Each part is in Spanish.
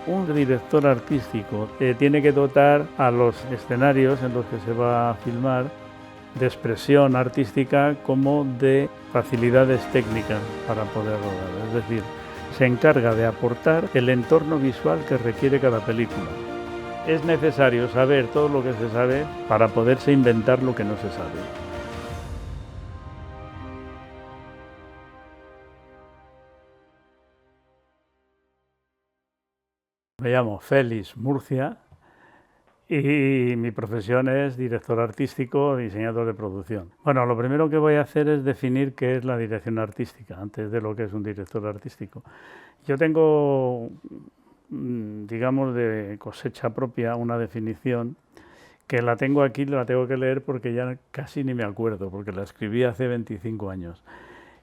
Un director artístico tiene que dotar a los escenarios en los que se va a filmar de expresión artística como de facilidades técnicas para poder rodar. Es decir, se encarga de aportar el entorno visual que requiere cada película. Es necesario saber todo lo que se sabe para poderse inventar lo que no se sabe. Me llamo Félix Murcia y mi profesión es director artístico, diseñador de producción. Bueno, lo primero que voy a hacer es definir qué es la dirección artística, antes de lo que es un director artístico. Yo tengo, digamos, de cosecha propia una definición que la tengo aquí, la tengo que leer porque ya casi ni me acuerdo, porque la escribí hace 25 años.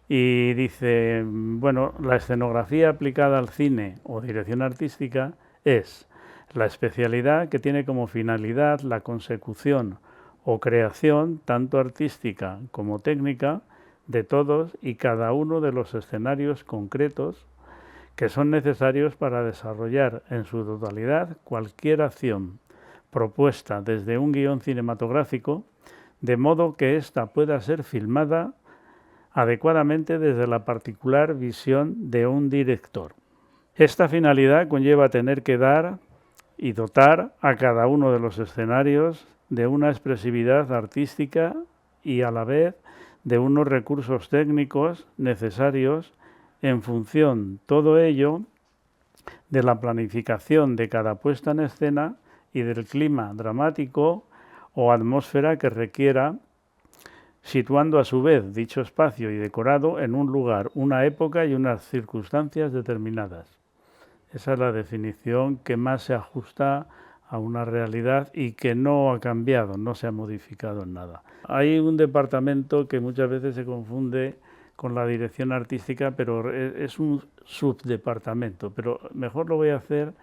Y dice, bueno, la escenografía aplicada al cine o dirección artística es la especialidad que tiene como finalidad la consecución o creación, tanto artística como técnica, de todos y cada uno de los escenarios concretos que son necesarios para desarrollar en su totalidad cualquier acción propuesta desde un guión cinematográfico, de modo que ésta pueda ser filmada adecuadamente desde la particular visión de un director. Esta finalidad conlleva tener que dar y dotar a cada uno de los escenarios de una expresividad artística y a la vez de unos recursos técnicos necesarios en función, todo ello, de la planificación de cada puesta en escena y del clima dramático o atmósfera que requiera, situando a su vez dicho espacio y decorado en un lugar, una época y unas circunstancias determinadas. Esa es la definición que más se ajusta a una realidad y que no ha cambiado, no se ha modificado en nada. Hay un departamento que muchas veces se confunde con la dirección artística, pero es un subdepartamento. Pero mejor lo voy a hacer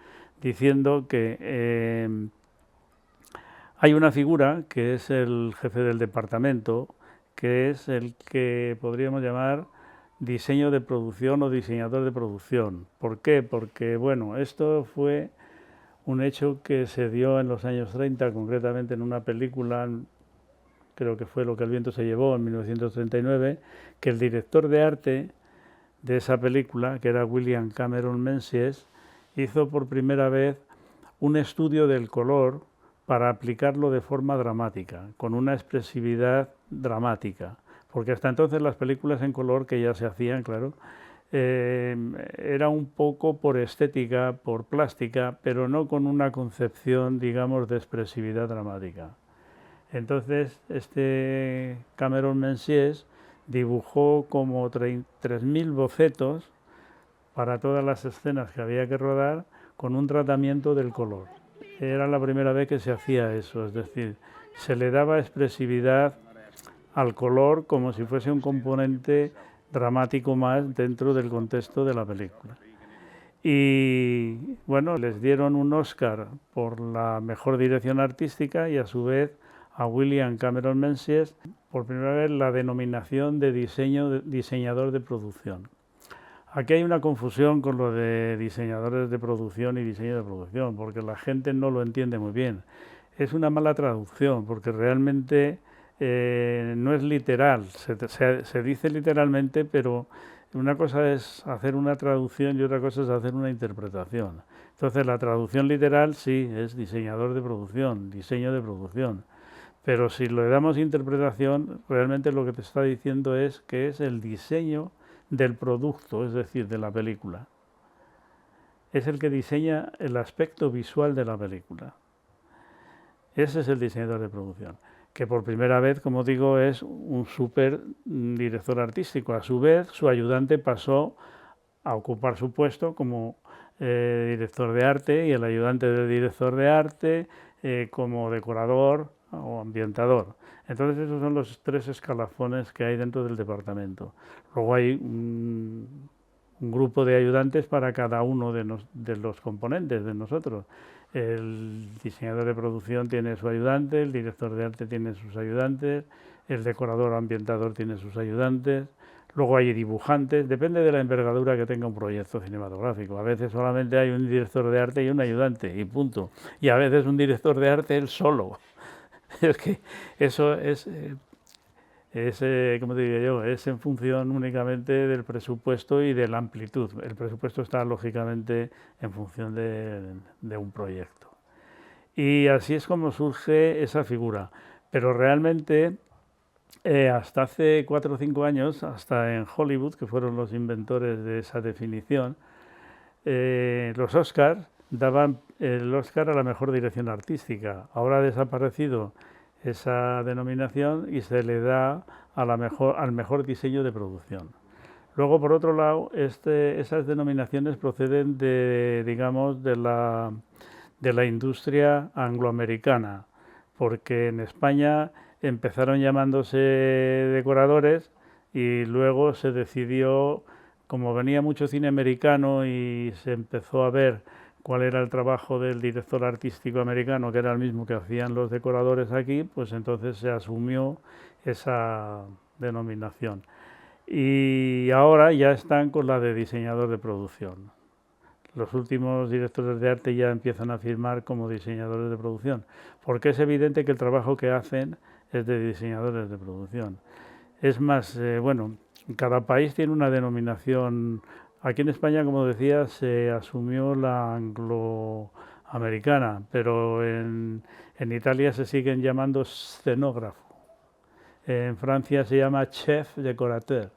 diciendo que hay una figura que es el jefe del departamento, que es el que podríamos llamar diseño de producción o diseñador de producción. ¿Por qué? Porque, bueno, esto fue un hecho que se dio en los años 30, concretamente en una película, creo que fue Lo que el viento se llevó, en 1939, que el director de arte de esa película, que era William Cameron Menzies, hizo por primera vez un estudio del color para aplicarlo de forma dramática, con una expresividad dramática. Porque hasta entonces las películas en color que ya se hacían, claro, era un poco por estética, por plástica, pero no con una concepción, digamos, de expresividad dramática. Entonces, este Cameron Menzies dibujó como 3.000 bocetos para todas las escenas que había que rodar con un tratamiento del color. Era la primera vez que se hacía eso, es decir, se le daba expresividad al color como si fuese un componente dramático más dentro del contexto de la película. Y bueno, les dieron un Oscar por la mejor dirección artística y a su vez a William Cameron Menzies por primera vez la denominación de diseñador de producción. Aquí hay una confusión con lo de diseñadores de producción y diseño de producción, porque la gente no lo entiende muy bien. Es una mala traducción, porque realmente no es literal, se dice literalmente, pero una cosa es hacer una traducción y otra cosa es hacer una interpretación. Entonces la traducción literal sí es diseñador de producción, diseño de producción, pero si le damos interpretación, realmente lo que te está diciendo es que es el diseño del producto, es decir, de la película. Es el que diseña el aspecto visual de la película. Ese es el diseñador de producción, que por primera vez, como digo, es un súper director artístico. A su vez, su ayudante pasó a ocupar su puesto como director de arte y el ayudante del director de arte como decorador o ambientador. Entonces esos son los tres escalafones que hay dentro del departamento. Luego hay un grupo de ayudantes para cada uno de los componentes de nosotros. El diseñador de producción tiene su ayudante, el director de arte tiene sus ayudantes, el decorador o ambientador tiene sus ayudantes, Luego hay dibujantes, depende de la envergadura que tenga un proyecto cinematográfico. A veces solamente hay un director de arte y un ayudante, y punto. Y a veces un director de arte él solo. Es que eso como te diría yo, es en función únicamente del presupuesto y de la amplitud. El presupuesto está lógicamente en función de un proyecto. Y así es como surge esa figura. Pero realmente, hasta hace 4 o 5 años, hasta en Hollywood, que fueron los inventores de esa definición, los Oscars daban el Oscar a la mejor dirección artística. Ahora ha desaparecido esa denominación y se le da al mejor diseño de producción. Luego, por otro lado, esas denominaciones proceden digamos, de la industria angloamericana, porque en España empezaron llamándose decoradores y luego se decidió, como venía mucho cine americano y se empezó a ver cuál era el trabajo del director artístico americano, que era el mismo que hacían los decoradores aquí, pues entonces se asumió esa denominación. Y ahora ya están con la de diseñador de producción. Los últimos directores de arte ya empiezan a firmar como diseñadores de producción, porque es evidente que el trabajo que hacen es de diseñadores de producción. Es más, bueno, cada país tiene una denominación. Aquí en España, como decía, se asumió la angloamericana, pero en Italia se siguen llamando scenógrafo. En Francia se llama chef decorateur.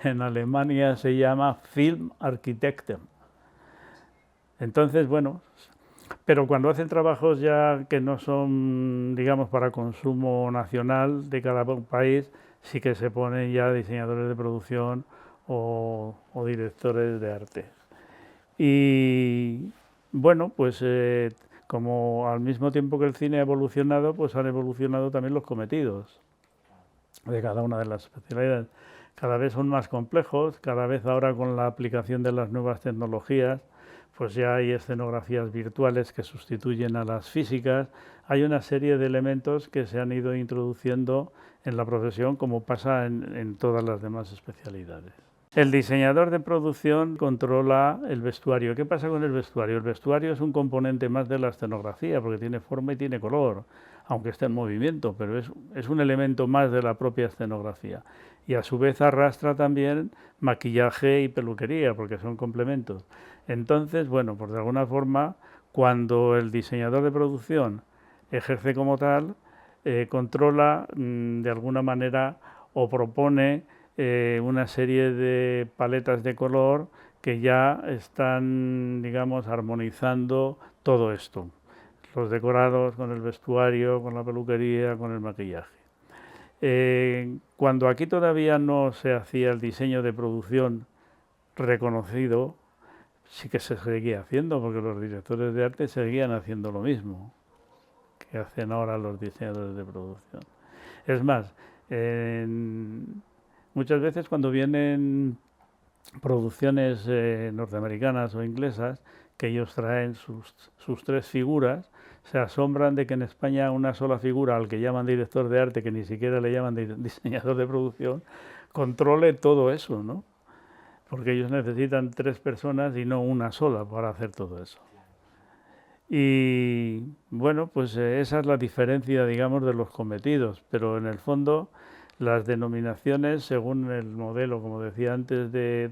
En Alemania se llama film architecte. Entonces, bueno, pero cuando hacen trabajos ya que no son, digamos, para consumo nacional de cada país, sí que se ponen ya diseñadores de producción o directores de arte. Y bueno, pues como al mismo tiempo que el cine ha evolucionado, pues han evolucionado también los cometidos de cada una de las especialidades. Cada vez son más complejos, cada vez ahora con la aplicación de las nuevas tecnologías, pues ya hay escenografías virtuales que sustituyen a las físicas. Hay una serie de elementos que se han ido introduciendo en la profesión, como pasa en todas las demás especialidades. El diseñador de producción controla el vestuario. ¿Qué pasa con el vestuario? El vestuario es un componente más de la escenografía, porque tiene forma y tiene color, aunque esté en movimiento, pero es un elemento más de la propia escenografía. Y a su vez arrastra también maquillaje y peluquería, porque son complementos. Entonces, bueno, pues de alguna forma, cuando el diseñador de producción ejerce como tal, controla de alguna manera o propone una serie de paletas de color que ya están, digamos, armonizando todo esto. Los decorados con el vestuario, con la peluquería, con el maquillaje. Cuando aquí todavía no se hacía el diseño de producción reconocido, sí que se seguía haciendo, porque los directores de arte seguían haciendo lo mismo que hacen ahora los diseñadores de producción. Es más, muchas veces cuando vienen producciones norteamericanas o inglesas, que ellos traen sus 3 figuras, se asombran de que en España una sola figura, al que llaman director de arte, que ni siquiera le llaman diseñador de producción, controle todo eso, ¿no? Porque ellos necesitan 3 personas y no una sola para hacer todo eso. Y bueno, pues esa es la diferencia, digamos, de los cometidos, pero en el fondo las denominaciones, según el modelo, como decía antes, de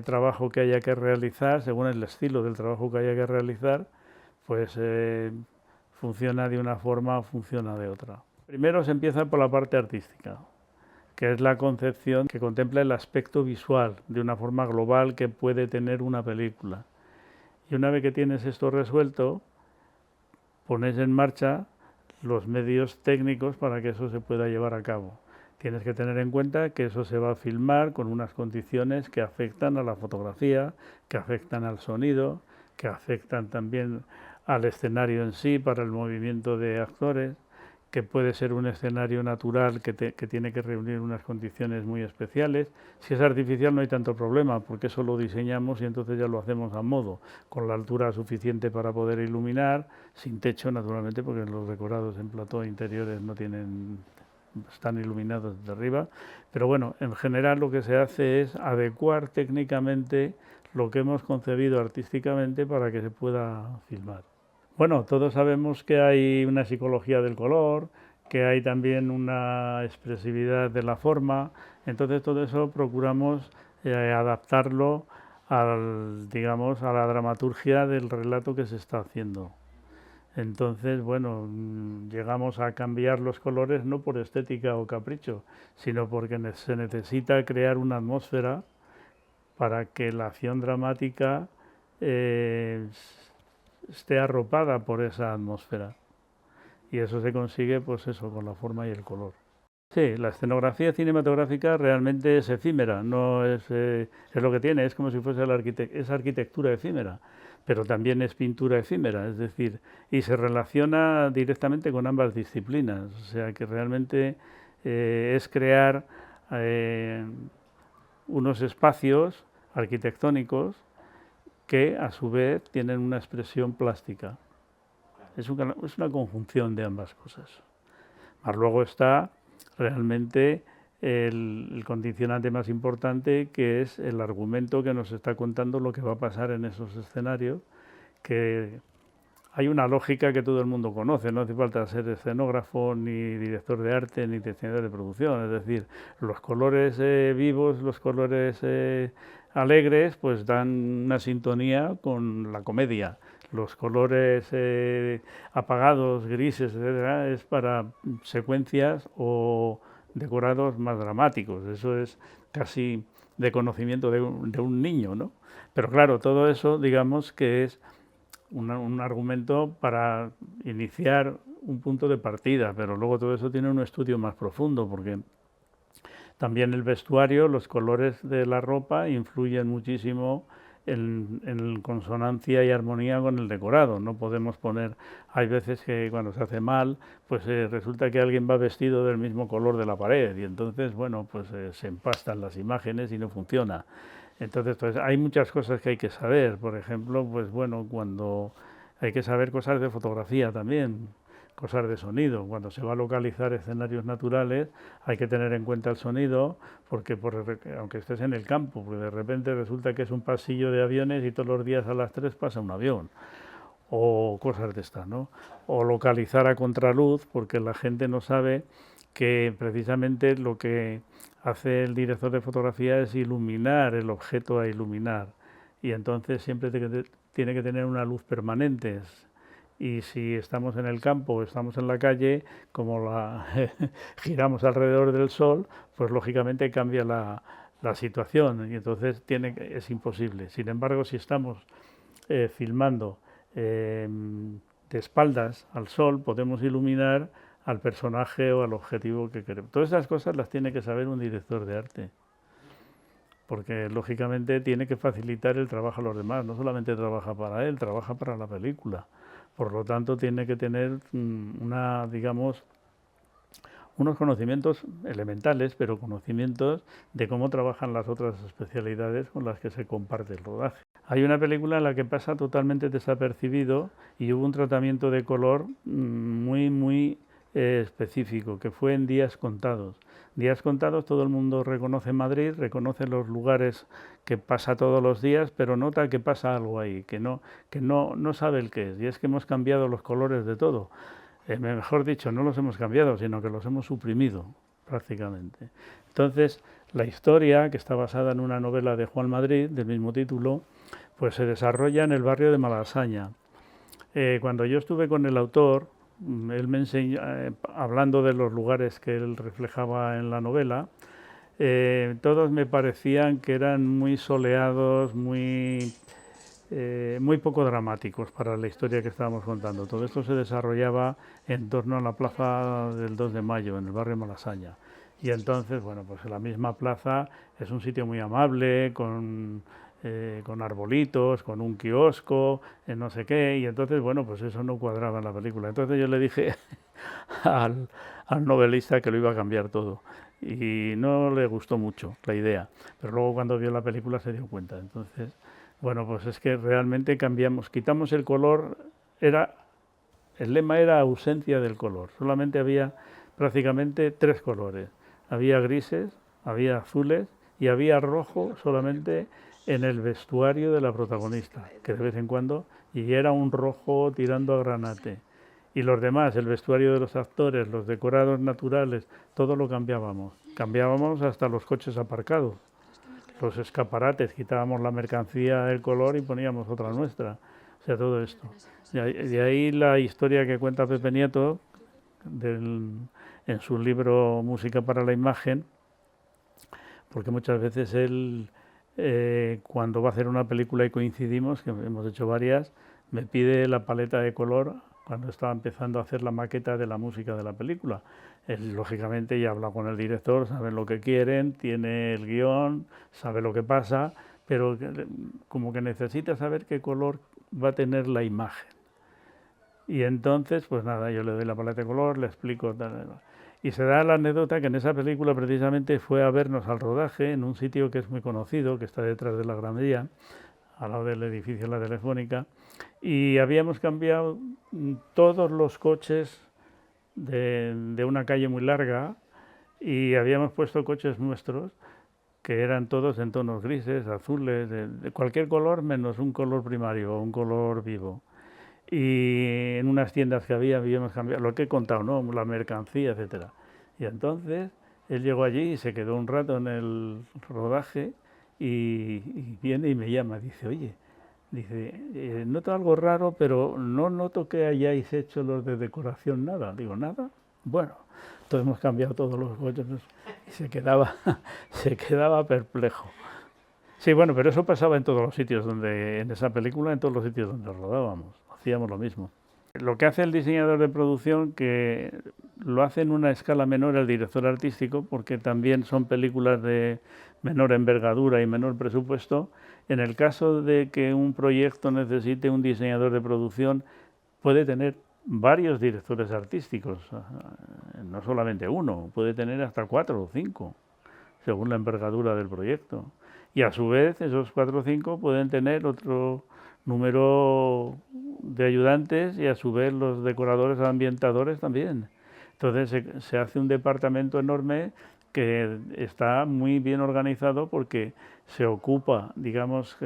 trabajo que haya que realizar, según el estilo del trabajo que haya que realizar, pues funciona de una forma o funciona de otra. Primero se empieza por la parte artística, que es la concepción que contempla el aspecto visual de una forma global que puede tener una película. Y una vez que tienes esto resuelto, pones en marcha los medios técnicos para que eso se pueda llevar a cabo. Tienes que tener en cuenta que eso se va a filmar con unas condiciones que afectan a la fotografía, que afectan al sonido, que afectan también al escenario en sí para el movimiento de actores, que puede ser un escenario natural que tiene que reunir unas condiciones muy especiales. Si es artificial no hay tanto problema, porque eso lo diseñamos y entonces ya lo hacemos a modo, con la altura suficiente para poder iluminar, sin techo naturalmente, porque los decorados en plató interiores no tienen están iluminados desde arriba, pero bueno, en general lo que se hace es adecuar técnicamente lo que hemos concebido artísticamente para que se pueda filmar. Bueno, todos sabemos que hay una psicología del color, que hay también una expresividad de la forma, entonces todo eso procuramos adaptarlo digamos, a la dramaturgia del relato que se está haciendo. Entonces, bueno, llegamos a cambiar los colores no por estética o capricho, sino porque se necesita crear una atmósfera para que la acción dramática eh, esté arropada por esa atmósfera. Y eso se consigue, pues eso, con la forma y el color. Sí, la escenografía cinematográfica realmente es efímera, no es lo que tiene, es como si fuese esa arquitectura efímera, pero también es pintura efímera, es decir, y se relaciona directamente con ambas disciplinas, o sea que realmente es crear unos espacios arquitectónicos que a su vez tienen una expresión plástica. Es una conjunción de ambas cosas. Más luego está realmente el condicionante más importante, que es el argumento que nos está contando lo que va a pasar en esos escenarios, que hay una lógica que todo el mundo conoce, no hace falta ser escenógrafo, ni director de arte, ni diseñador de producción, es decir, los colores vivos, los colores alegres, pues dan una sintonía con la comedia. Los colores apagados, grises, etcétera, es para secuencias o decorados más dramáticos. Eso es casi de conocimiento de un niño, ¿no? Pero claro, todo eso, digamos que es un argumento para iniciar un punto de partida, pero luego todo eso tiene un estudio más profundo, porque también el vestuario, los colores de la ropa influyen muchísimo en consonancia y armonía con el decorado. No podemos poner, hay veces que cuando se hace mal, pues resulta que alguien va vestido del mismo color de la pared y entonces, bueno, pues se empastan las imágenes y no funciona. Entonces, pues hay muchas cosas que hay que saber. Por ejemplo, pues bueno, cuando hay que saber cosas de fotografía también, cosas de sonido. Cuando se va a localizar escenarios naturales, hay que tener en cuenta el sonido, porque aunque estés en el campo, porque de repente resulta que es un pasillo de aviones y todos los días a las 3 pasa un avión, o cosas de estas, ¿no? O localizar a contraluz, porque la gente no sabe que precisamente lo que hace el director de fotografía es iluminar el objeto a iluminar, y entonces siempre tiene que tener una luz permanente. Y si estamos en el campo o estamos en la calle, como giramos alrededor del sol, pues lógicamente cambia la situación y entonces es imposible. Sin embargo, si estamos filmando de espaldas al sol, podemos iluminar al personaje o al objetivo que queremos. Todas esas cosas las tiene que saber un director de arte, porque lógicamente tiene que facilitar el trabajo a los demás, no solamente trabaja para él, trabaja para la película. Por lo tanto, tiene que tener digamos, unos conocimientos elementales, pero conocimientos de cómo trabajan las otras especialidades con las que se comparte el rodaje. Hay una película en la que pasa totalmente desapercibido y hubo un tratamiento de color muy específico, que fue en Días Contados. Días Contados, todo el mundo reconoce Madrid, reconoce los lugares que pasa todos los días, pero nota que pasa algo ahí, que no sabe el qué es, y es que hemos cambiado los colores de todo. Mejor dicho, no los hemos cambiado, sino que los hemos suprimido prácticamente. Entonces, la historia, que está basada en una novela de Juan Madrid, del mismo título, pues se desarrolla en el barrio de Malasaña. Cuando yo estuve con el autor, él me enseñó, hablando de los lugares que él reflejaba en la novela, todos me parecían que eran muy soleados, muy poco dramáticos para la historia que estábamos contando. Todo esto se desarrollaba en torno a la plaza del 2 de Mayo, en el barrio Malasaña. Y entonces, bueno, pues la misma plaza es un sitio muy amable, con arbolitos, con un kiosco, no sé qué, y entonces, bueno, pues eso no cuadraba en la película. Entonces yo le dije al novelista que lo iba a cambiar todo. Y no le gustó mucho la idea, pero luego cuando vio la película se dio cuenta. Entonces, bueno, pues es que realmente quitamos el color, el lema era ausencia del color, solamente había prácticamente 3 colores. Había grises, había azules y había rojo solamente en el vestuario de la protagonista, que de vez en cuando, y era un rojo tirando a granate. Y los demás, el vestuario de los actores, los decorados naturales, todo lo cambiábamos. Cambiábamos hasta los coches aparcados, los escaparates, quitábamos la mercancía del color y poníamos otra nuestra. O sea, todo esto. De ahí la historia que cuenta Pepe Nieto en su libro Música para la Imagen, porque muchas veces él, cuando va a hacer una película y coincidimos, que hemos hecho varias, me pide la paleta de color cuando estaba empezando a hacer la maqueta de la música de la película. Él, lógicamente, ya habla con el director, sabe lo que quieren, tiene el guión, sabe lo que pasa, pero como que necesita saber qué color va a tener la imagen. Y entonces, pues nada, yo le doy la paleta de color, le explico tal. Y se da la anécdota que en esa película precisamente fue a vernos al rodaje en un sitio que es muy conocido, que está detrás de la Gran Vía, al lado del edificio de la Telefónica, y habíamos cambiado todos los coches de una calle muy larga y habíamos puesto coches nuestros que eran todos en tonos grises, azules, de cualquier color menos un color primario o un color vivo. Y en unas tiendas que habíamos cambiado, lo que he contado, ¿no? La mercancía, etcétera. Y entonces él llegó allí y se quedó un rato en el rodaje y viene y me llama, dice, oye, dice, noto algo raro, pero no noto que hayáis hecho los de decoración nada. Digo, ¿nada? Bueno, entonces hemos cambiado todos los coches y se quedaba perplejo. Sí, bueno, pero eso pasaba en todos los sitios donde, en esa película, en todos los sitios donde rodábamos, hacíamos lo mismo. Lo que hace el diseñador de producción, que lo hace en una escala menor el director artístico, porque también son películas de menor envergadura y menor presupuesto. En el caso de que un proyecto necesite un diseñador de producción, puede tener varios directores artísticos, no solamente uno, puede tener hasta 4 o 5, según la envergadura del proyecto. Y a su vez, esos 4 o 5 pueden tener otro número de ayudantes y a su vez los decoradores ambientadores también. Entonces se hace un departamento enorme que está muy bien organizado porque se ocupa, digamos,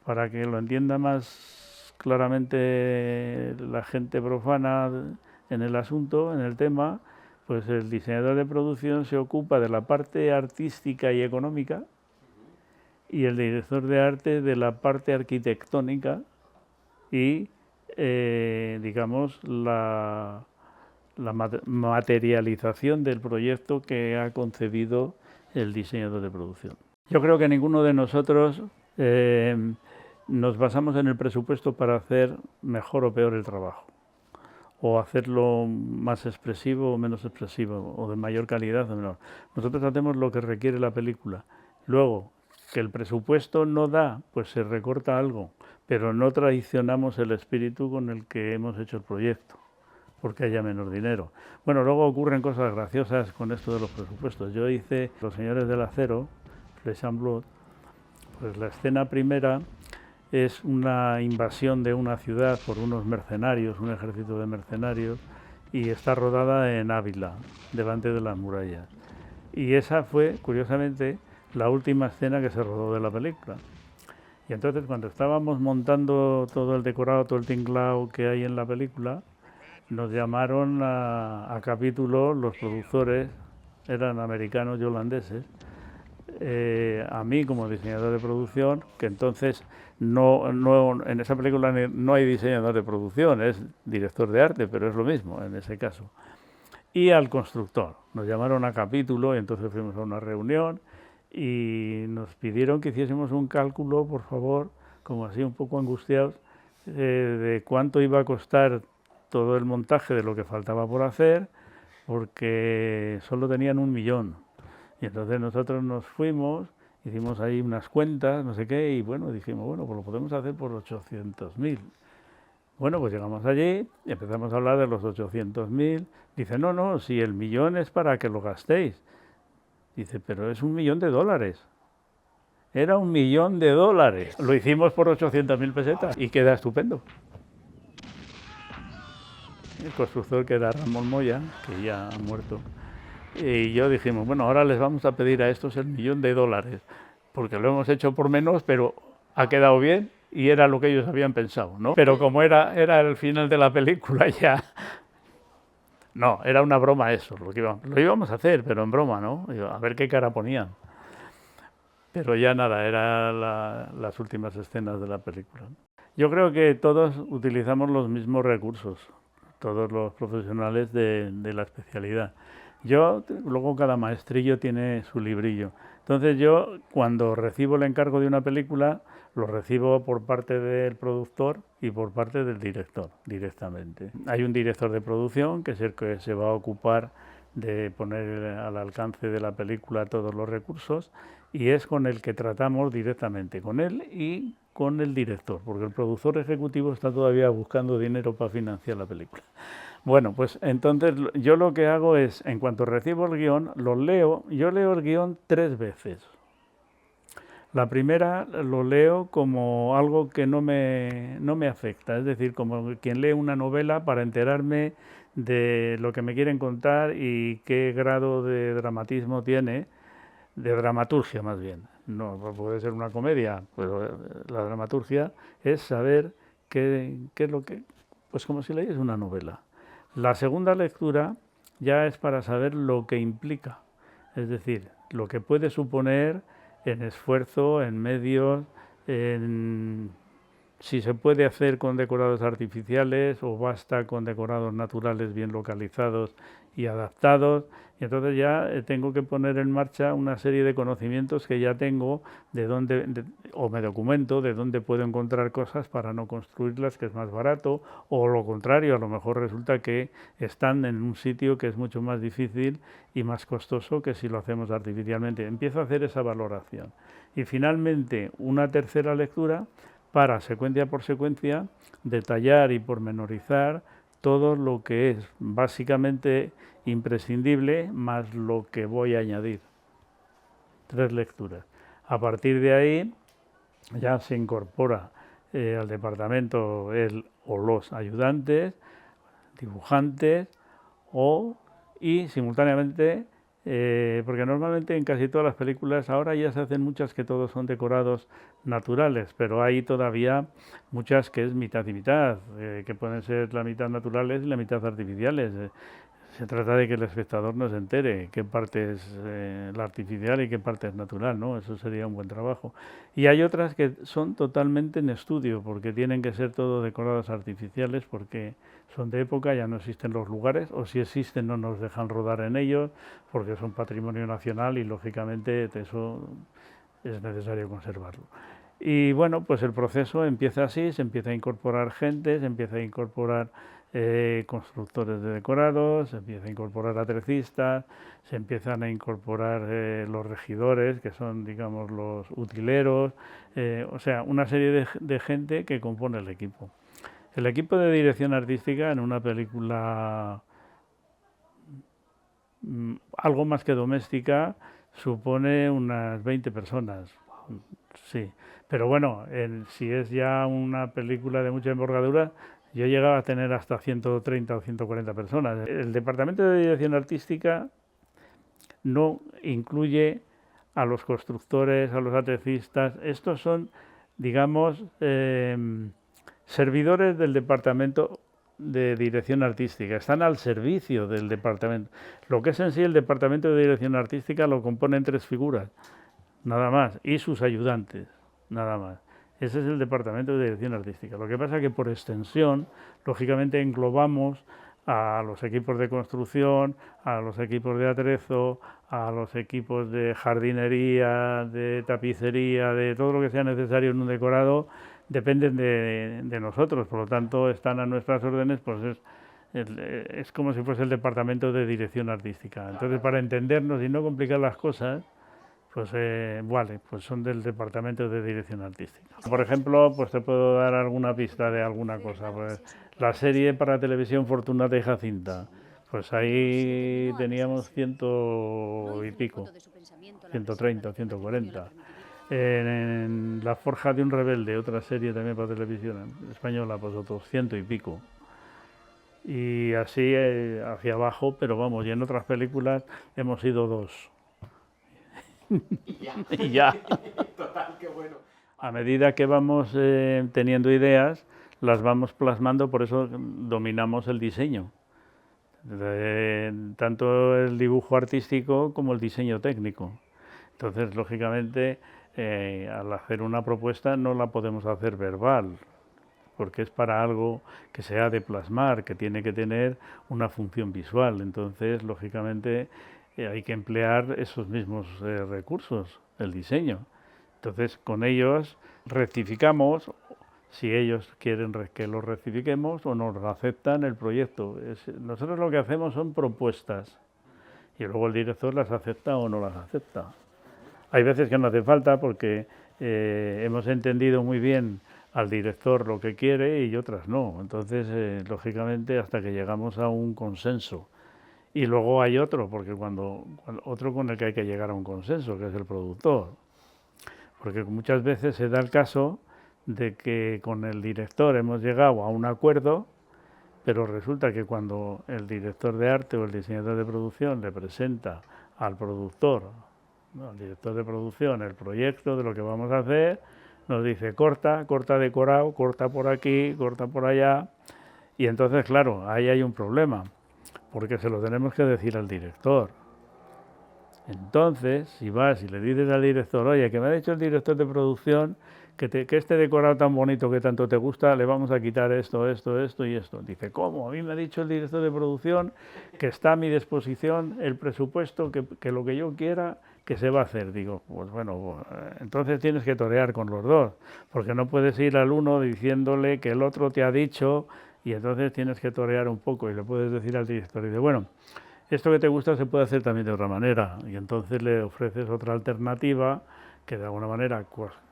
para que lo entienda más claramente la gente profana en el asunto, en el tema, pues el diseñador de producción se ocupa de la parte artística y económica y el director de arte de la parte arquitectónica y, digamos, la materialización del proyecto que ha concebido el diseñador de producción. Yo creo que ninguno de nosotros nos basamos en el presupuesto para hacer mejor o peor el trabajo, o hacerlo más expresivo o menos expresivo, o de mayor calidad o menor. Nosotros hacemos lo que requiere la película. Luego, que el presupuesto no da, pues se recorta algo, pero no traicionamos el espíritu con el que hemos hecho el proyecto, porque haya menor dinero. Bueno, luego ocurren cosas graciosas con esto de los presupuestos. Yo hice Los Señores del Acero, Flesh and Blood, pues la escena primera es una invasión de una ciudad por unos mercenarios, un ejército de mercenarios, y está rodada en Ávila, delante de las murallas. Y esa fue, curiosamente, la última escena que se rodó de la película. Y entonces cuando estábamos montando todo el decorado, todo el tinglao que hay en la película, nos llamaron a capítulo los productores, eran americanos y holandeses, a mí como diseñador de producción, que entonces en esa película no hay diseñador de producción, es director de arte, pero es lo mismo en ese caso. Y al constructor, nos llamaron a capítulo y entonces fuimos a una reunión y nos pidieron que hiciésemos un cálculo, por favor, como así un poco angustiados, de cuánto iba a costar todo el montaje de lo que faltaba por hacer, porque solo tenían 1 millón. Y entonces nosotros nos fuimos, hicimos ahí unas cuentas, no sé qué, y bueno, dijimos, bueno, pues lo podemos hacer por 800.000. Bueno, pues llegamos allí, empezamos a hablar de los 800.000. Dice, no, si el millón es para que lo gastéis. Dice, pero es $1 millón. Era $1 millón. Lo hicimos por 800.000 pesetas y queda estupendo. el constructor, que era Ramón Moya, que ya ha muerto, y yo dijimos, bueno, ahora les vamos a pedir a estos $1.000.000, porque lo hemos hecho por menos, pero ha quedado bien y era lo que ellos habían pensado, ¿no? Pero como era el final de la película ya... No, era una broma eso, lo íbamos a hacer, pero en broma, ¿no? A ver qué cara ponían. Pero ya nada, eran las últimas escenas de la película. Yo creo que todos utilizamos los mismos recursos, todos los profesionales de la especialidad. Luego cada maestrillo tiene su librillo. Entonces yo, cuando recibo el encargo de una película, lo recibo por parte del productor y por parte del director directamente. Hay un director de producción, que es el que se va a ocupar de poner al alcance de la película todos los recursos, y es con el que tratamos directamente, con él y con el director, porque el productor ejecutivo está todavía buscando dinero para financiar la película. Bueno, pues entonces yo lo que hago es, en cuanto recibo el guión, lo leo. Yo leo el guión 3 veces. La primera lo leo como algo que no me afecta, es decir, como quien lee una novela para enterarme de lo que me quieren contar y qué grado de dramatismo tiene, de dramaturgia más bien. No puede ser una comedia, pero la dramaturgia es saber qué es lo que... Pues como si lees una novela. La segunda lectura ya es para saber lo que implica, es decir, lo que puede suponer en esfuerzo, en medios, en si se puede hacer con decorados artificiales o basta con decorados naturales bien localizados y adaptados. Y entonces ya tengo que poner en marcha una serie de conocimientos que ya tengo o me documento de dónde puedo encontrar cosas para no construirlas, que es más barato, o lo contrario, a lo mejor resulta que están en un sitio que es mucho más difícil y más costoso que si lo hacemos artificialmente. Empiezo a hacer esa valoración. Y finalmente, una tercera lectura para, secuencia por secuencia, detallar y pormenorizar todo lo que es básicamente imprescindible más lo que voy a añadir. 3 lecturas. A partir de ahí ya se incorpora al departamento el o los ayudantes, dibujantes y simultáneamente, porque normalmente en casi todas las películas ahora ya se hacen muchas que todos son decorados naturales, pero hay todavía muchas que es mitad y mitad, que pueden ser la mitad naturales y la mitad artificiales. Se trata de que el espectador no se entere qué parte es la artificial y qué parte es natural, ¿no? Eso sería un buen trabajo. Y hay otras que son totalmente en estudio, porque tienen que ser todo decorados artificiales, porque son de época, ya no existen los lugares, o si existen no nos dejan rodar en ellos, porque son patrimonio nacional y lógicamente eso es necesario conservarlo. Y bueno, pues el proceso empieza así, se empieza a incorporar gente, se empieza a incorporar constructores de decorados, se empieza a incorporar atrecistas, se empiezan a incorporar los regidores, que son, digamos, los utileros, o sea, una serie de gente que compone el equipo. El equipo de dirección artística en una película algo más que doméstica supone unas 20 personas, sí. Pero bueno, si es ya una película de mucha envergadura, yo llegaba a tener hasta 130 o 140 personas. El departamento de dirección artística no incluye a los constructores, a los atrecistas. Estos son, digamos, servidores del departamento de dirección artística. Están al servicio del departamento. Lo que es en sí el departamento de dirección artística lo componen 3 figuras, nada más, y sus ayudantes, nada más. Ese es el departamento de dirección artística. Lo que pasa es que por extensión, lógicamente englobamos a los equipos de construcción, a los equipos de atrezo, a los equipos de jardinería, de tapicería, de todo lo que sea necesario en un decorado, dependen de nosotros. Por lo tanto, están a nuestras órdenes, pues es como si fuese el departamento de dirección artística. Entonces, para entendernos y no complicar las cosas, pues vale, pues son del departamento de dirección artística. Por ejemplo, pues te puedo dar alguna pista de alguna cosa. Pues, la serie para televisión Fortunata y Jacinta, pues ahí teníamos 100 y pico, 130, 140. En La Forja de un Rebelde, otra serie también para televisión española, pues otros 100 y pico. y así hacia abajo, pero vamos, y en otras películas hemos sido dos. Y ya. Y ya. Total, qué bueno. A medida que vamos teniendo ideas, las vamos plasmando, por eso dominamos el diseño. Tanto el dibujo artístico como el diseño técnico. Entonces, lógicamente, al hacer una propuesta no la podemos hacer verbal, porque es para algo que se ha de plasmar, que tiene que tener una función visual. Entonces, lógicamente, hay que emplear esos mismos recursos, el diseño. Entonces, con ellos rectificamos, si ellos quieren que lo rectifiquemos o nos aceptan el proyecto. Nosotros lo que hacemos son propuestas y luego el director las acepta o no las acepta. Hay veces que no hace falta porque hemos entendido muy bien al director lo que quiere y otras no. Entonces, lógicamente, hasta que llegamos a un consenso. Y luego hay otro, porque otro con el que hay que llegar a un consenso, que es el productor. Porque muchas veces se da el caso de que con el director hemos llegado a un acuerdo, pero resulta que cuando el director de arte o el diseñador de producción le presenta al productor, ¿no?, al director de producción, el proyecto de lo que vamos a hacer, nos dice corta, corta decorado, corta por aquí, corta por allá, y entonces, claro, ahí hay un problema, porque se lo tenemos que decir al director. Entonces, si vas y le dices al director, oye, que me ha dicho el director de producción que este decorado tan bonito que tanto te gusta, le vamos a quitar esto, esto, esto y esto. Dice, ¿cómo? A mí me ha dicho el director de producción que está a mi disposición el presupuesto, que lo que yo quiera, que se va a hacer. Digo, pues bueno, entonces tienes que torear con los dos, porque no puedes ir al uno diciéndole que el otro te ha dicho, y entonces tienes que torear un poco y le puedes decir al director, y dice, bueno, esto que te gusta se puede hacer también de otra manera, y entonces le ofreces otra alternativa que de alguna manera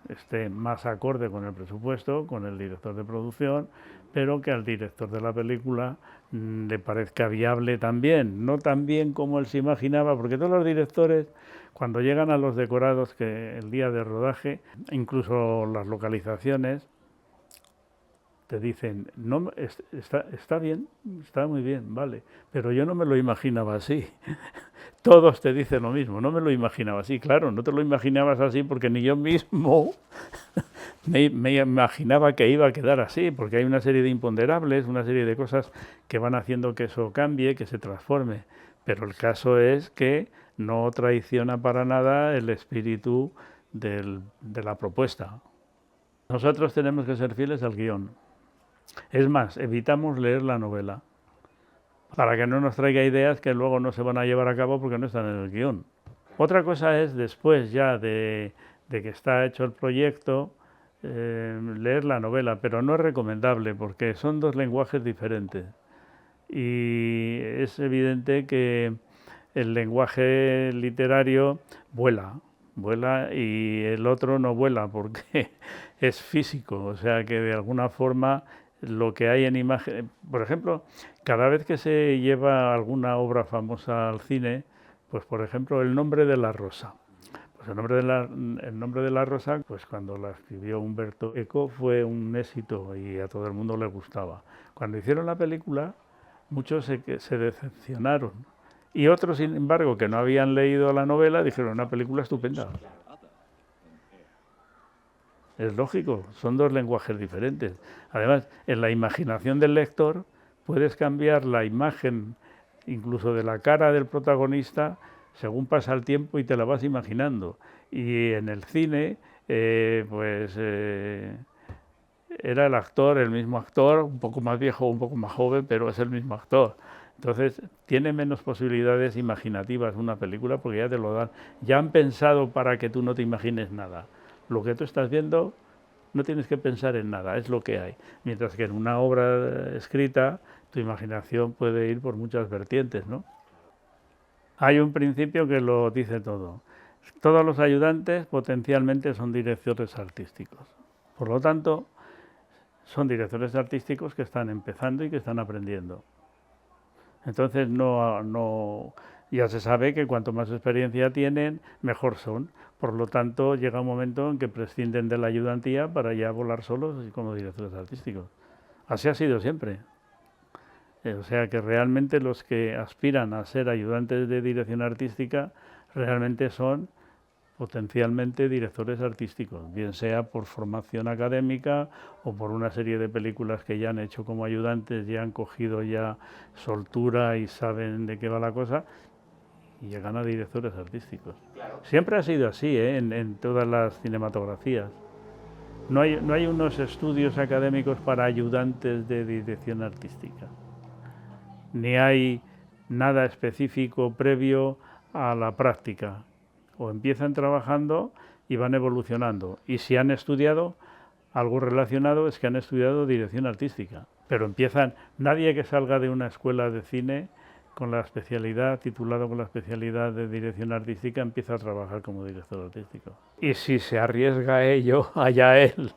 esté más acorde con el presupuesto, con el director de producción, pero que al director de la película le parezca viable también, no tan bien como él se imaginaba, porque todos los directores, cuando llegan a los decorados que el día de rodaje, incluso las localizaciones, te dicen, no, está bien, está muy bien, vale, pero yo no me lo imaginaba así. Todos te dicen lo mismo, no me lo imaginaba así, claro, no te lo imaginabas así porque ni yo mismo me imaginaba que iba a quedar así, porque hay una serie de imponderables, una serie de cosas que van haciendo que eso cambie, que se transforme. Pero el caso es que no traiciona para nada el espíritu de la propuesta. Nosotros tenemos que ser fieles al guión. Es más, evitamos leer la novela para que no nos traiga ideas que luego no se van a llevar a cabo porque no están en el guión. Otra cosa es después ya de que está hecho el proyecto, leer la novela, pero no es recomendable porque son dos lenguajes diferentes. Y es evidente que el lenguaje literario vuela y el otro no vuela porque es físico, o sea que de alguna forma lo que hay en imagen, por ejemplo, cada vez que se lleva alguna obra famosa al cine, pues por ejemplo El nombre de la rosa. Pues el nombre de la rosa, pues cuando la escribió Humberto Eco fue un éxito y a todo el mundo le gustaba. Cuando hicieron la película, muchos se decepcionaron. Y otros, sin embargo, que no habían leído la novela, dijeron, una película estupenda. Es lógico, son dos lenguajes diferentes. Además, en la imaginación del lector puedes cambiar la imagen, incluso de la cara del protagonista, según pasa el tiempo y te la vas imaginando. Y en el cine, era el actor, el mismo actor, un poco más viejo, un poco más joven, pero es el mismo actor. Entonces, tiene menos posibilidades imaginativas una película porque ya te lo dan. Ya han pensado para que tú no te imagines nada. Lo que tú estás viendo no tienes que pensar en nada, es lo que hay. Mientras que en una obra escrita, tu imaginación puede ir por muchas vertientes, ¿no? Hay un principio que lo dice todo. Todos los ayudantes potencialmente son directores artísticos. Por lo tanto, son directores artísticos que están empezando y que están aprendiendo. Entonces ya se sabe que cuanto más experiencia tienen, mejor son. Por lo tanto, llega un momento en que prescinden de la ayudantía para ya volar solos como directores artísticos. Así ha sido siempre. O sea que realmente los que aspiran a ser ayudantes de dirección artística realmente son potencialmente directores artísticos, bien sea por formación académica o por una serie de películas que ya han hecho como ayudantes, ya han cogido ya soltura y saben de qué va la cosa y llegan a directores artísticos. Claro. Siempre ha sido así, en todas las cinematografías. No hay unos estudios académicos para ayudantes de dirección artística, ni hay nada específico previo a la práctica. O empiezan trabajando y van evolucionando. Y si han estudiado algo relacionado es que han estudiado dirección artística. Pero empiezan, nadie que salga de una escuela de cine con la especialidad, titulado con la especialidad de dirección artística, empieza a trabajar como director artístico. Y si se arriesga a ello, allá él.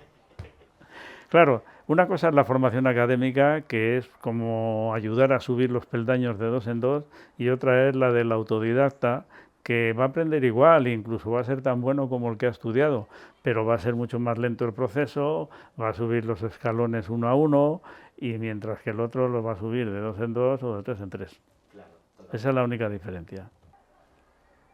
Claro, una cosa es la formación académica, que es como ayudar a subir los peldaños de dos en dos, y otra es la del autodidacta, que va a aprender igual, incluso va a ser tan bueno como el que ha estudiado, pero va a ser mucho más lento el proceso, va a subir los escalones uno a uno, y mientras que el otro lo va a subir de dos en dos o de tres en tres. Claro, Esa es la única diferencia.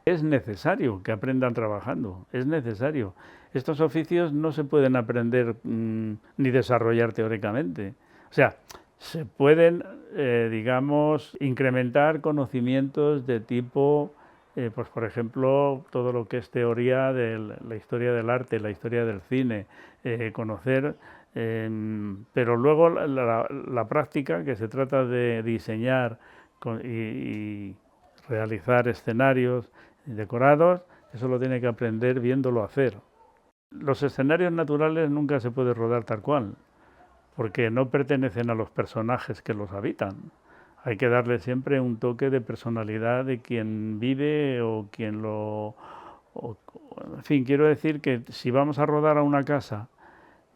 Es necesario que aprendan trabajando, es necesario. Estos oficios no se pueden aprender ni desarrollar teóricamente. O sea, se pueden, digamos, incrementar conocimientos de tipo, pues por ejemplo, todo lo que es teoría de la historia del arte, la historia del cine, conocer, pero luego la práctica, que se trata de diseñar y realizar escenarios decorados, eso lo tiene que aprender viéndolo hacer. Los escenarios naturales nunca se puede rodar tal cual, porque no pertenecen a los personajes que los habitan. Hay que darle siempre un toque de personalidad de quien vive o quien lo... en fin, quiero decir que si vamos a rodar a una casa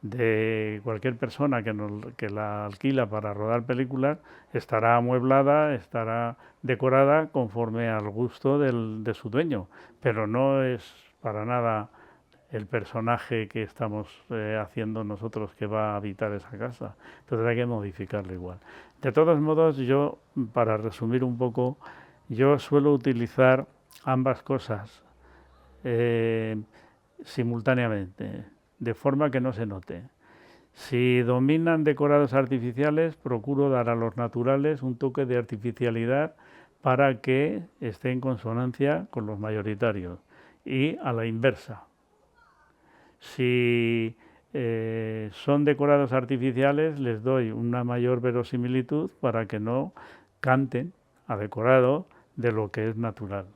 de cualquier persona que la alquila para rodar películas, estará amueblada, estará decorada conforme al gusto de su dueño, pero no es para nada el personaje que estamos haciendo nosotros que va a habitar esa casa. Entonces hay que modificarlo igual. De todos modos, yo, para resumir un poco, yo suelo utilizar ambas cosas simultáneamente, de forma que no se note. Si dominan decorados artificiales, procuro dar a los naturales un toque de artificialidad para que esté en consonancia con los mayoritarios, y a la inversa. Si son decorados artificiales, les doy una mayor verosimilitud para que no canten a decorado de lo que es natural.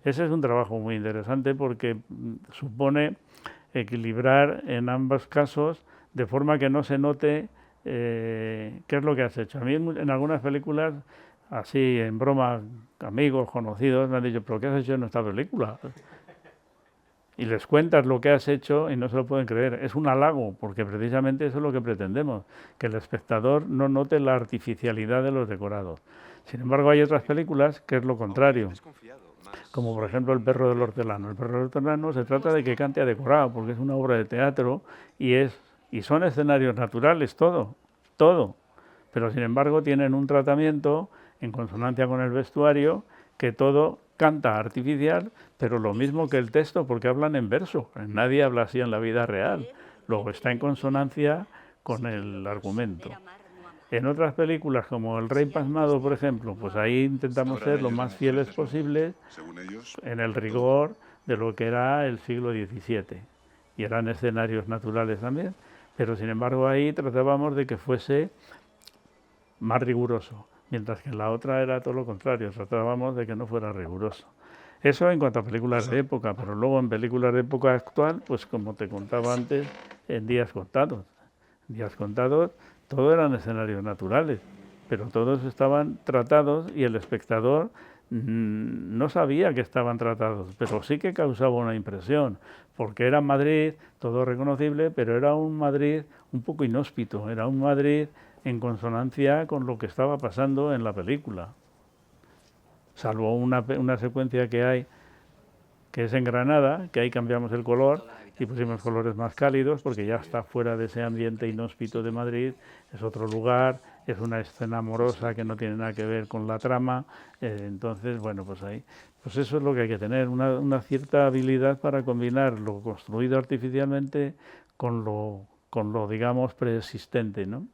Ese es un trabajo muy interesante porque supone equilibrar en ambos casos de forma que no se note qué es lo que has hecho. A mí en algunas películas, así en broma, amigos, conocidos, me han dicho, ¿pero qué has hecho en esta película? Y les cuentas lo que has hecho y no se lo pueden creer. Es un halago, porque precisamente eso es lo que pretendemos, que el espectador no note la artificialidad de los decorados. Sin embargo, hay otras películas que es lo contrario, como por ejemplo El perro del hortelano. El perro del hortelano se trata de que cante a decorado, porque es una obra de teatro y son escenarios naturales, todo. Pero sin embargo tienen un tratamiento en consonancia con el vestuario, que todo canta artificial, pero lo mismo que el texto, porque hablan en verso. Nadie habla así en la vida real. Luego está en consonancia con el argumento. En otras películas, como El Rey Pasmado, por ejemplo, pues ahí intentamos ser lo más fieles posibles en el rigor de lo que era el siglo XVII. Y eran escenarios naturales también, pero sin embargo ahí tratábamos de que fuese más riguroso, mientras que en la otra era todo lo contrario, tratábamos de que no fuera riguroso. Eso en cuanto a películas de época, pero luego en películas de época actual, pues como te contaba antes, en Días Contados. Días Contados, todo eran escenarios naturales, pero todos estaban tratados y el espectador no sabía que estaban tratados, pero sí que causaba una impresión, porque era Madrid, todo reconocible, pero era un Madrid un poco inhóspito, era un Madrid en consonancia con lo que estaba pasando en la película. Salvo una secuencia que hay, que es en Granada, que ahí cambiamos el color y pusimos colores más cálidos, porque ya está fuera de ese ambiente inhóspito de Madrid, es otro lugar es una escena amorosa que no tiene nada que ver con la trama, entonces, bueno, pues ahí, pues eso es lo que hay que tener, una cierta habilidad para combinar lo construido artificialmente con lo digamos, preexistente, ¿no?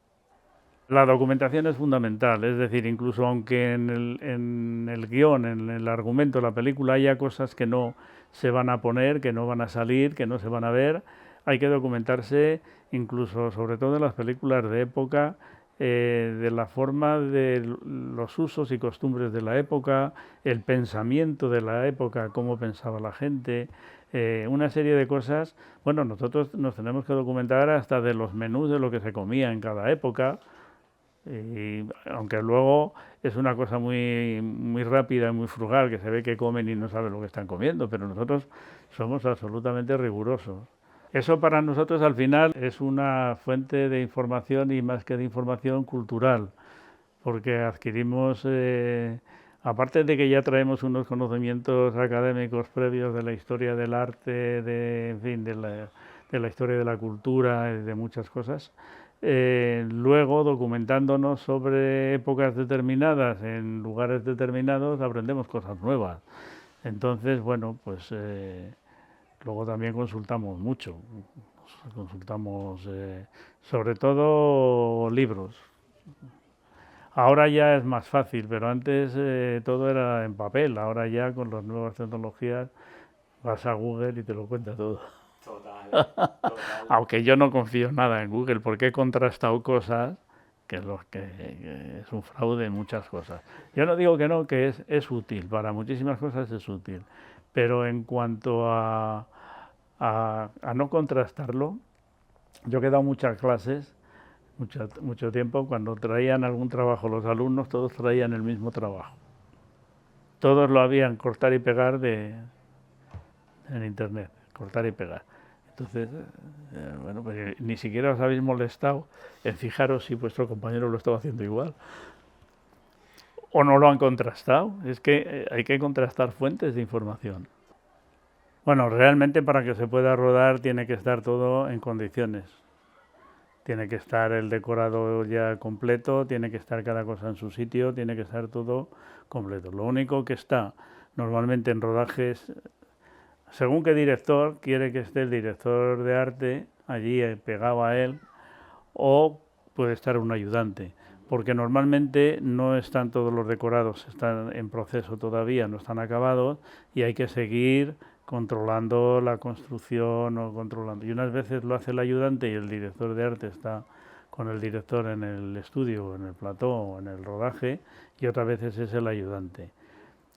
La documentación es fundamental, es decir, incluso aunque en el guión, en el argumento de la película haya cosas que no se van a poner, que no van a salir, que no se van a ver, hay que documentarse incluso, sobre todo en las películas de época, de la forma de los usos y costumbres de la época, el pensamiento de la época, cómo pensaba la gente, una serie de cosas. Bueno, nosotros nos tenemos que documentar hasta de los menús de lo que se comía en cada época. Y aunque luego es una cosa muy rápida y muy frugal, que se ve que comen y no saben lo que están comiendo, pero nosotros somos absolutamente rigurosos. Eso para nosotros al final es una fuente de información y más que de información cultural, porque adquirimos, aparte de que ya traemos unos conocimientos académicos previos de la historia del arte, en fin, de la historia de la cultura, de muchas cosas, luego documentándonos sobre épocas determinadas, en lugares determinados, aprendemos cosas nuevas. Entonces, bueno, pues luego también consultamos mucho, consultamos sobre todo libros. Ahora ya es más fácil, pero antes todo era en papel. Ahora ya con las nuevas tecnologías vas a Google y te lo cuenta todo. Total, total. Aunque yo no confío nada en Google porque he contrastado cosas que es un fraude en muchas cosas. Yo no digo que no, que es útil, para muchísimas cosas es útil, pero en cuanto a no contrastarlo, yo he dado muchas clases mucho tiempo, cuando traían algún trabajo los alumnos, todos traían el mismo trabajo. Todos lo habían cortar y pegar en internet, cortar y pegar. Entonces, bueno, pues ni siquiera os habéis molestado en fijaros si vuestro compañero lo estaba haciendo igual. O no lo han contrastado. Es que hay que contrastar fuentes de información. Bueno, realmente para que se pueda rodar tiene que estar todo en condiciones. Tiene que estar el decorado ya completo, tiene que estar cada cosa en su sitio, tiene que estar todo completo. Lo único que está normalmente en rodajes, según qué director quiere que esté el director de arte allí pegado a él, o puede estar un ayudante, porque normalmente no están todos los decorados, están en proceso todavía, no están acabados y hay que seguir controlando la construcción o controlando. Y unas veces lo hace el ayudante y el director de arte está con el director en el estudio, en el plató o en el rodaje, y otras veces es el ayudante.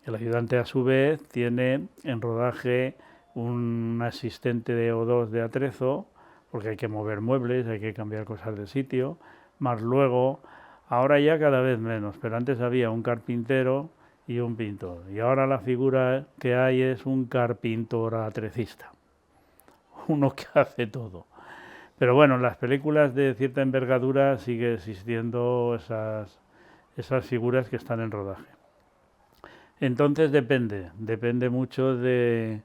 El ayudante a su vez tiene en rodaje un asistente de o dos de atrezo, porque hay que mover muebles, hay que cambiar cosas de sitio, más luego, ahora ya cada vez menos, pero antes había un carpintero y un pintor. Y ahora la figura que hay es un carpintor atrecista, uno que hace todo. Pero bueno, en las películas de cierta envergadura sigue existiendo esas figuras que están en rodaje. Entonces depende mucho de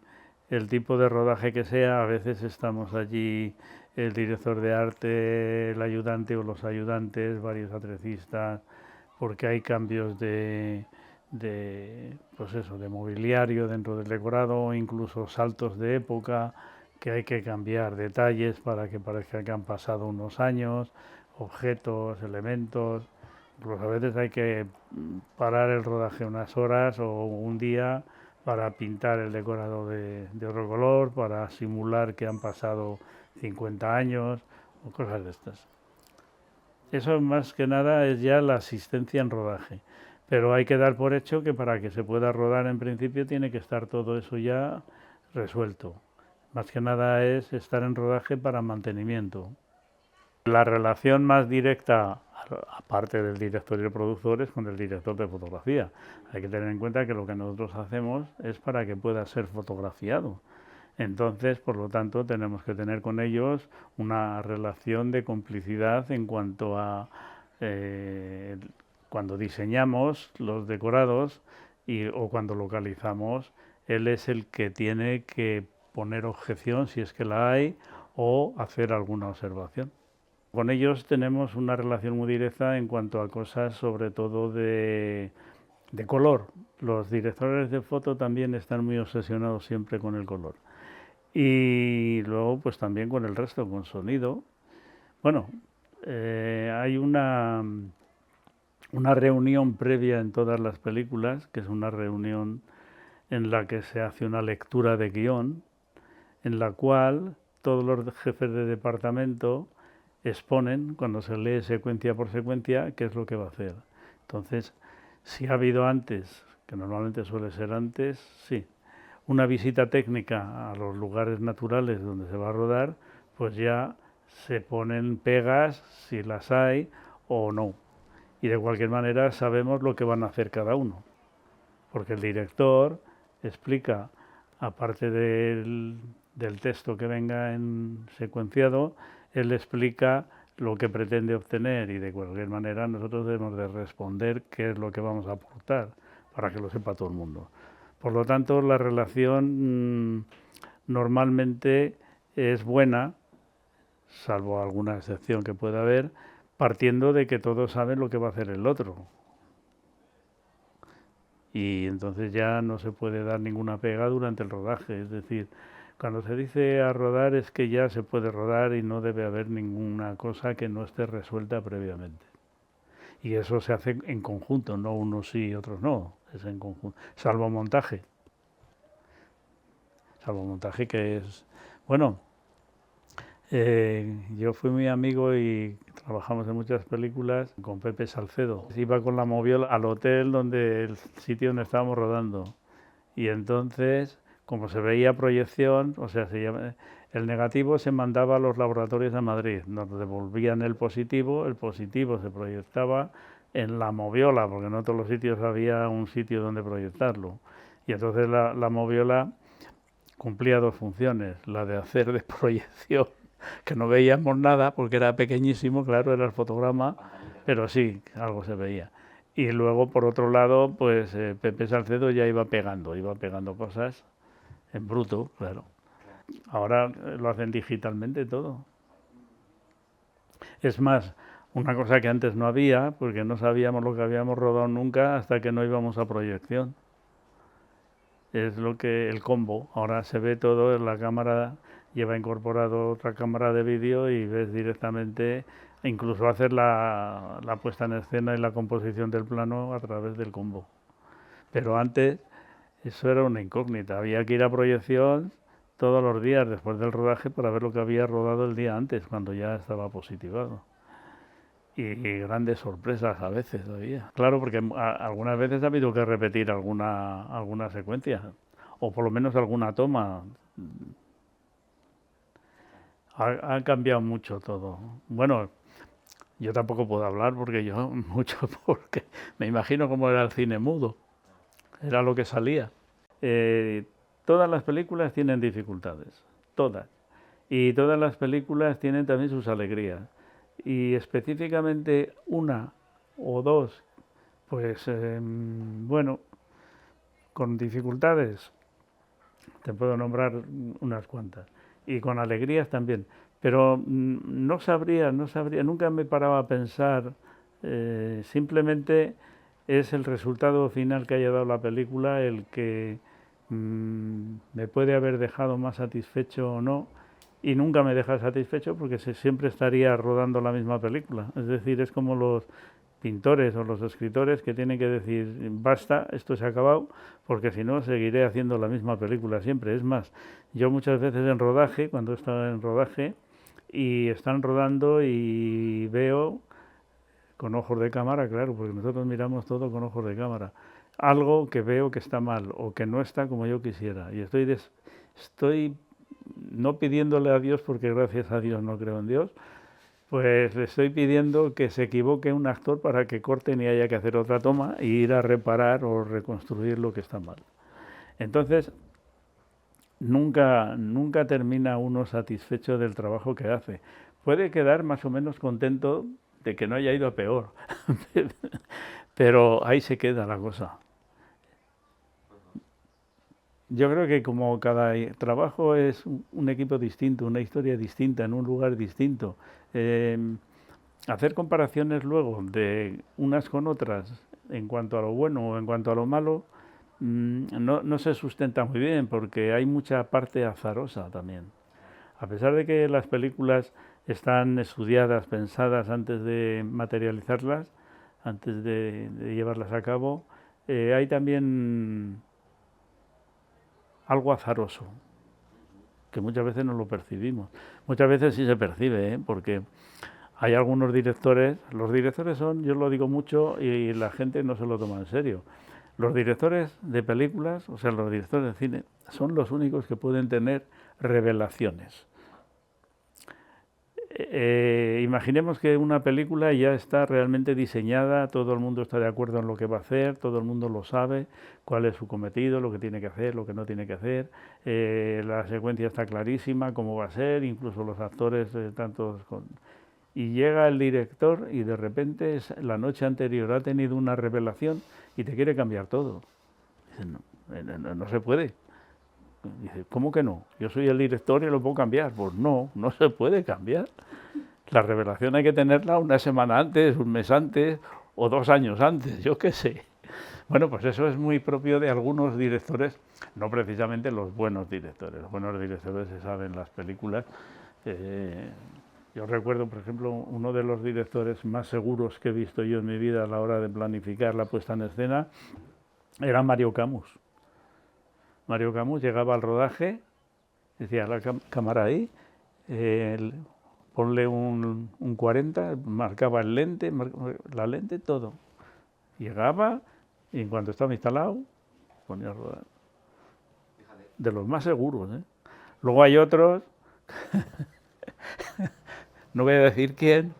el tipo de rodaje que sea. A veces estamos allí el director de arte, el ayudante o los ayudantes, varios atrecistas, porque hay cambios pues eso, de mobiliario dentro del decorado o incluso saltos de época que hay que cambiar detalles para que parezca que han pasado unos años, objetos, elementos. Incluso a veces hay que parar el rodaje unas horas o un día para pintar el decorado de otro color, para simular que han pasado 50 años o cosas de estas. Eso más que nada es ya la asistencia en rodaje. Pero hay que dar por hecho que para que se pueda rodar en principio tiene que estar todo eso ya resuelto. Más que nada es estar en rodaje para mantenimiento. La relación más directa, aparte del director y el productor, es con el director de fotografía. Hay que tener en cuenta que lo que nosotros hacemos es para que pueda ser fotografiado. Entonces, por lo tanto, tenemos que tener con ellos una relación de complicidad en cuanto a cuando diseñamos los decorados o cuando localizamos, él es el que tiene que poner objeción si es que la hay o hacer alguna observación. Con ellos tenemos una relación muy directa en cuanto a cosas sobre todo de color. Los directores de foto también están muy obsesionados siempre con el color. Y luego pues también con el resto, con sonido. Bueno, hay una reunión previa en todas las películas, que es una reunión en la que se hace una lectura de guión, en la cual todos los jefes de departamento exponen, cuando se lee secuencia por secuencia, qué es lo que va a hacer. Entonces, si ha habido antes, que normalmente suele ser antes, sí, una visita técnica a los lugares naturales donde se va a rodar, pues ya se ponen pegas, si las hay, o no. Y de cualquier manera sabemos lo que van a hacer cada uno, porque el director explica, aparte del texto que venga en secuenciado, él explica lo que pretende obtener y de cualquier manera nosotros debemos de responder qué es lo que vamos a aportar para que lo sepa todo el mundo. Por lo tanto, la relación normalmente es buena, salvo alguna excepción que pueda haber, partiendo de que todos saben lo que va a hacer el otro. Y entonces ya no se puede dar ninguna pega durante el rodaje. Es decir, cuando se dice a rodar es que ya se puede rodar y no debe haber ninguna cosa que no esté resuelta previamente. Y eso se hace en conjunto, no unos sí y otros no, es en conjunto, salvo montaje. Salvo montaje que es, bueno, yo fui muy amigo y trabajamos en muchas películas con Pepe Salcedo. Iba con la moviola al hotel donde el sitio donde estábamos rodando. Y entonces, como se veía proyección, o sea, el negativo se mandaba a los laboratorios de Madrid, nos devolvían el positivo se proyectaba en la moviola, porque en otros los sitios había un sitio donde proyectarlo. Y entonces la moviola cumplía dos funciones, la de hacer de proyección, que no veíamos nada porque era pequeñísimo, claro, era el fotograma, pero sí, algo se veía. Y luego, por otro lado, pues Pepe Salcedo ya iba pegando cosas en bruto, claro. Ahora lo hacen digitalmente todo. Es más, una cosa que antes no había, porque no sabíamos lo que habíamos rodado nunca hasta que no íbamos a proyección. Es lo que el combo. Ahora se ve todo en la cámara, lleva incorporado otra cámara de vídeo y ves directamente, incluso hacer la puesta en escena y la composición del plano a través del combo. Pero antes eso era una incógnita, había que ir a proyección todos los días después del rodaje para ver lo que había rodado el día antes, cuando ya estaba positivado. Y grandes sorpresas a veces había. Claro, porque algunas veces ha habido que repetir alguna secuencia, o por lo menos alguna toma. Ha cambiado mucho todo. Bueno, yo tampoco puedo hablar porque yo mucho, porque me imagino cómo era el cine mudo, era lo que salía. Todas las películas tienen dificultades, todas. Y todas las películas tienen también sus alegrías. Y específicamente una o dos, pues bueno, con dificultades, te puedo nombrar unas cuantas, y con alegrías también. Pero no sabría, nunca me paraba a pensar, simplemente es el resultado final que haya dado la película el que me puede haber dejado más satisfecho o no, y nunca me deja satisfecho porque siempre estaría rodando la misma película. Es decir, es como los pintores o los escritores que tienen que decir basta, esto se ha acabado, porque si no seguiré haciendo la misma película siempre. Es más, yo muchas veces en rodaje, cuando he estado en rodaje y están rodando y veo con ojos de cámara, claro, porque nosotros miramos todo con ojos de cámara, algo que veo que está mal o que no está como yo quisiera, y estoy no pidiéndole a Dios, porque gracias a Dios no creo en Dios, pues le estoy pidiendo que se equivoque un actor para que corten y haya que hacer otra toma e ir a reparar o reconstruir lo que está mal. Entonces, nunca termina uno satisfecho del trabajo que hace. Puede quedar más o menos contento de que no haya ido a peor, pero ahí se queda la cosa. Yo creo que como cada trabajo es un equipo distinto, una historia distinta, en un lugar distinto, eh, hacer comparaciones luego de unas con otras en cuanto a lo bueno o en cuanto a lo malo, no se sustenta muy bien porque hay mucha parte azarosa también. A pesar de que las películas están estudiadas, pensadas antes de materializarlas, antes de llevarlas a cabo, hay también algo azaroso, que muchas veces no lo percibimos. Muchas veces sí se percibe, ¿eh? Porque hay algunos directores, los directores son, yo lo digo mucho y la gente no se lo toma en serio. Los directores de películas, o sea, los directores de cine, son los únicos que pueden tener revelaciones. Imaginemos que una película ya está realmente diseñada, todo el mundo está de acuerdo en lo que va a hacer, todo el mundo lo sabe, cuál es su cometido, lo que tiene que hacer, lo que no tiene que hacer, la secuencia está clarísima, cómo va a ser, incluso los actores tantos con... Y llega el director y de repente la noche anterior ha tenido una revelación y te quiere cambiar todo. Dicen, no se puede. Dice, ¿cómo que no? Yo soy el director y lo puedo cambiar. Pues no se puede cambiar. La revelación hay que tenerla una semana antes, un mes antes o 2 años antes, yo qué sé. Bueno, pues eso es muy propio de algunos directores, no precisamente los buenos directores. Los buenos directores se saben las películas. Yo recuerdo, por ejemplo, uno de los directores más seguros que he visto yo en mi vida a la hora de planificar la puesta en escena era Mario Camus. Mario Camus llegaba al rodaje, decía la cámara ahí, ponle un 40, marcaba el lente, la lente, todo. Llegaba y en cuanto estaba instalado, ponía a rodar. De los más seguros, ¿eh? Luego hay otros, no voy a decir quién,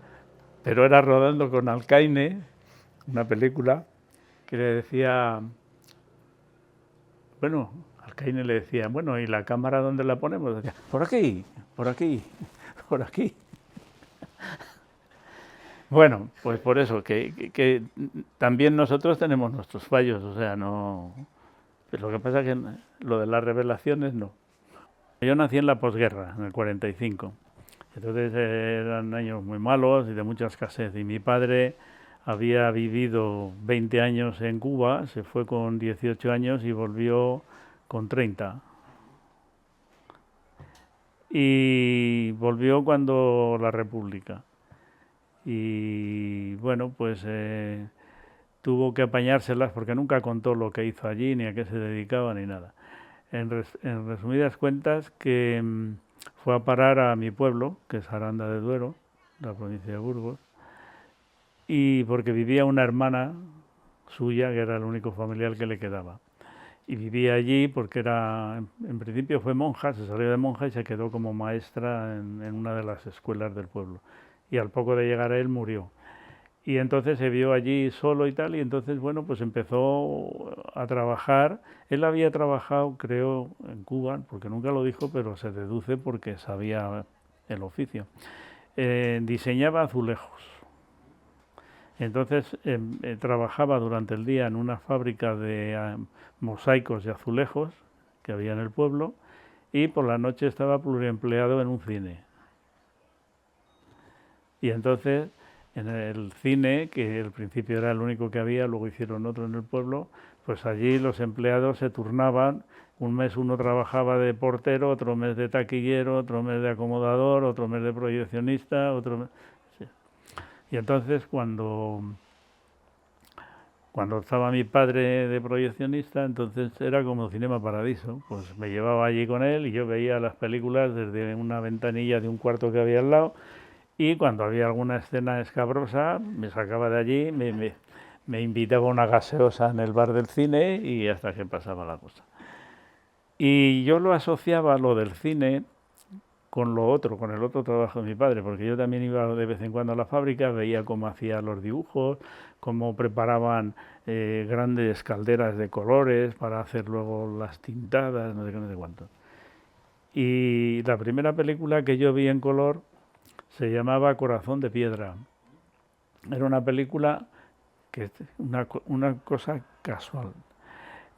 pero era rodando con Alcaine, una película, que le decía, bueno, Alcaine le decía, bueno, ¿y la cámara dónde la ponemos? Decía, por aquí, por aquí, por aquí. Bueno, pues por eso, que también nosotros tenemos nuestros fallos, o sea, no... Pero lo que pasa es que lo de las revelaciones no. Yo nací en la posguerra, en el 45. Entonces eran años muy malos y de mucha escasez. Y mi padre había vivido 20 años en Cuba, se fue con 18 años y volvió con 30. Y volvió cuando la República. Y bueno, pues tuvo que apañárselas porque nunca contó lo que hizo allí, ni a qué se dedicaba, ni nada. En resumidas cuentas, que fue a parar a mi pueblo, que es Aranda de Duero, la provincia de Burgos, y porque vivía una hermana suya, que era el único familiar que le quedaba. Y vivía allí porque era, en principio fue monja, se salió de monja y se quedó como maestra en una de las escuelas del pueblo. Y al poco de llegar a él murió. Y entonces se vio allí solo y tal, y entonces, bueno, pues empezó a trabajar. Él había trabajado, creo, en Cuba, porque nunca lo dijo, pero se deduce porque sabía el oficio. Diseñaba azulejos. Entonces trabajaba durante el día en una fábrica de mosaicos y azulejos que había en el pueblo, y por la noche estaba pluriempleado en un cine. Y entonces en el cine, que al principio era el único que había, luego hicieron otro en el pueblo, pues allí los empleados se turnaban, un mes uno trabajaba de portero, otro mes de taquillero, otro mes de acomodador, otro mes de proyeccionista, otro mes... Sí. Y entonces cuando estaba mi padre de proyeccionista, entonces era como Cinema Paradiso, pues me llevaba allí con él y yo veía las películas desde una ventanilla de un cuarto que había al lado. Y cuando había alguna escena escabrosa, me sacaba de allí, me invitaba a una gaseosa en el bar del cine y hasta que pasaba la cosa. Y yo lo asociaba, lo del cine, con lo otro, con el otro trabajo de mi padre, porque yo también iba de vez en cuando a la fábrica, veía cómo hacía los dibujos, cómo preparaban grandes calderas de colores para hacer luego las tintadas, no sé qué, no sé cuánto. Y la primera película que yo vi en color se llamaba Corazón de Piedra. Era una película que una cosa casual.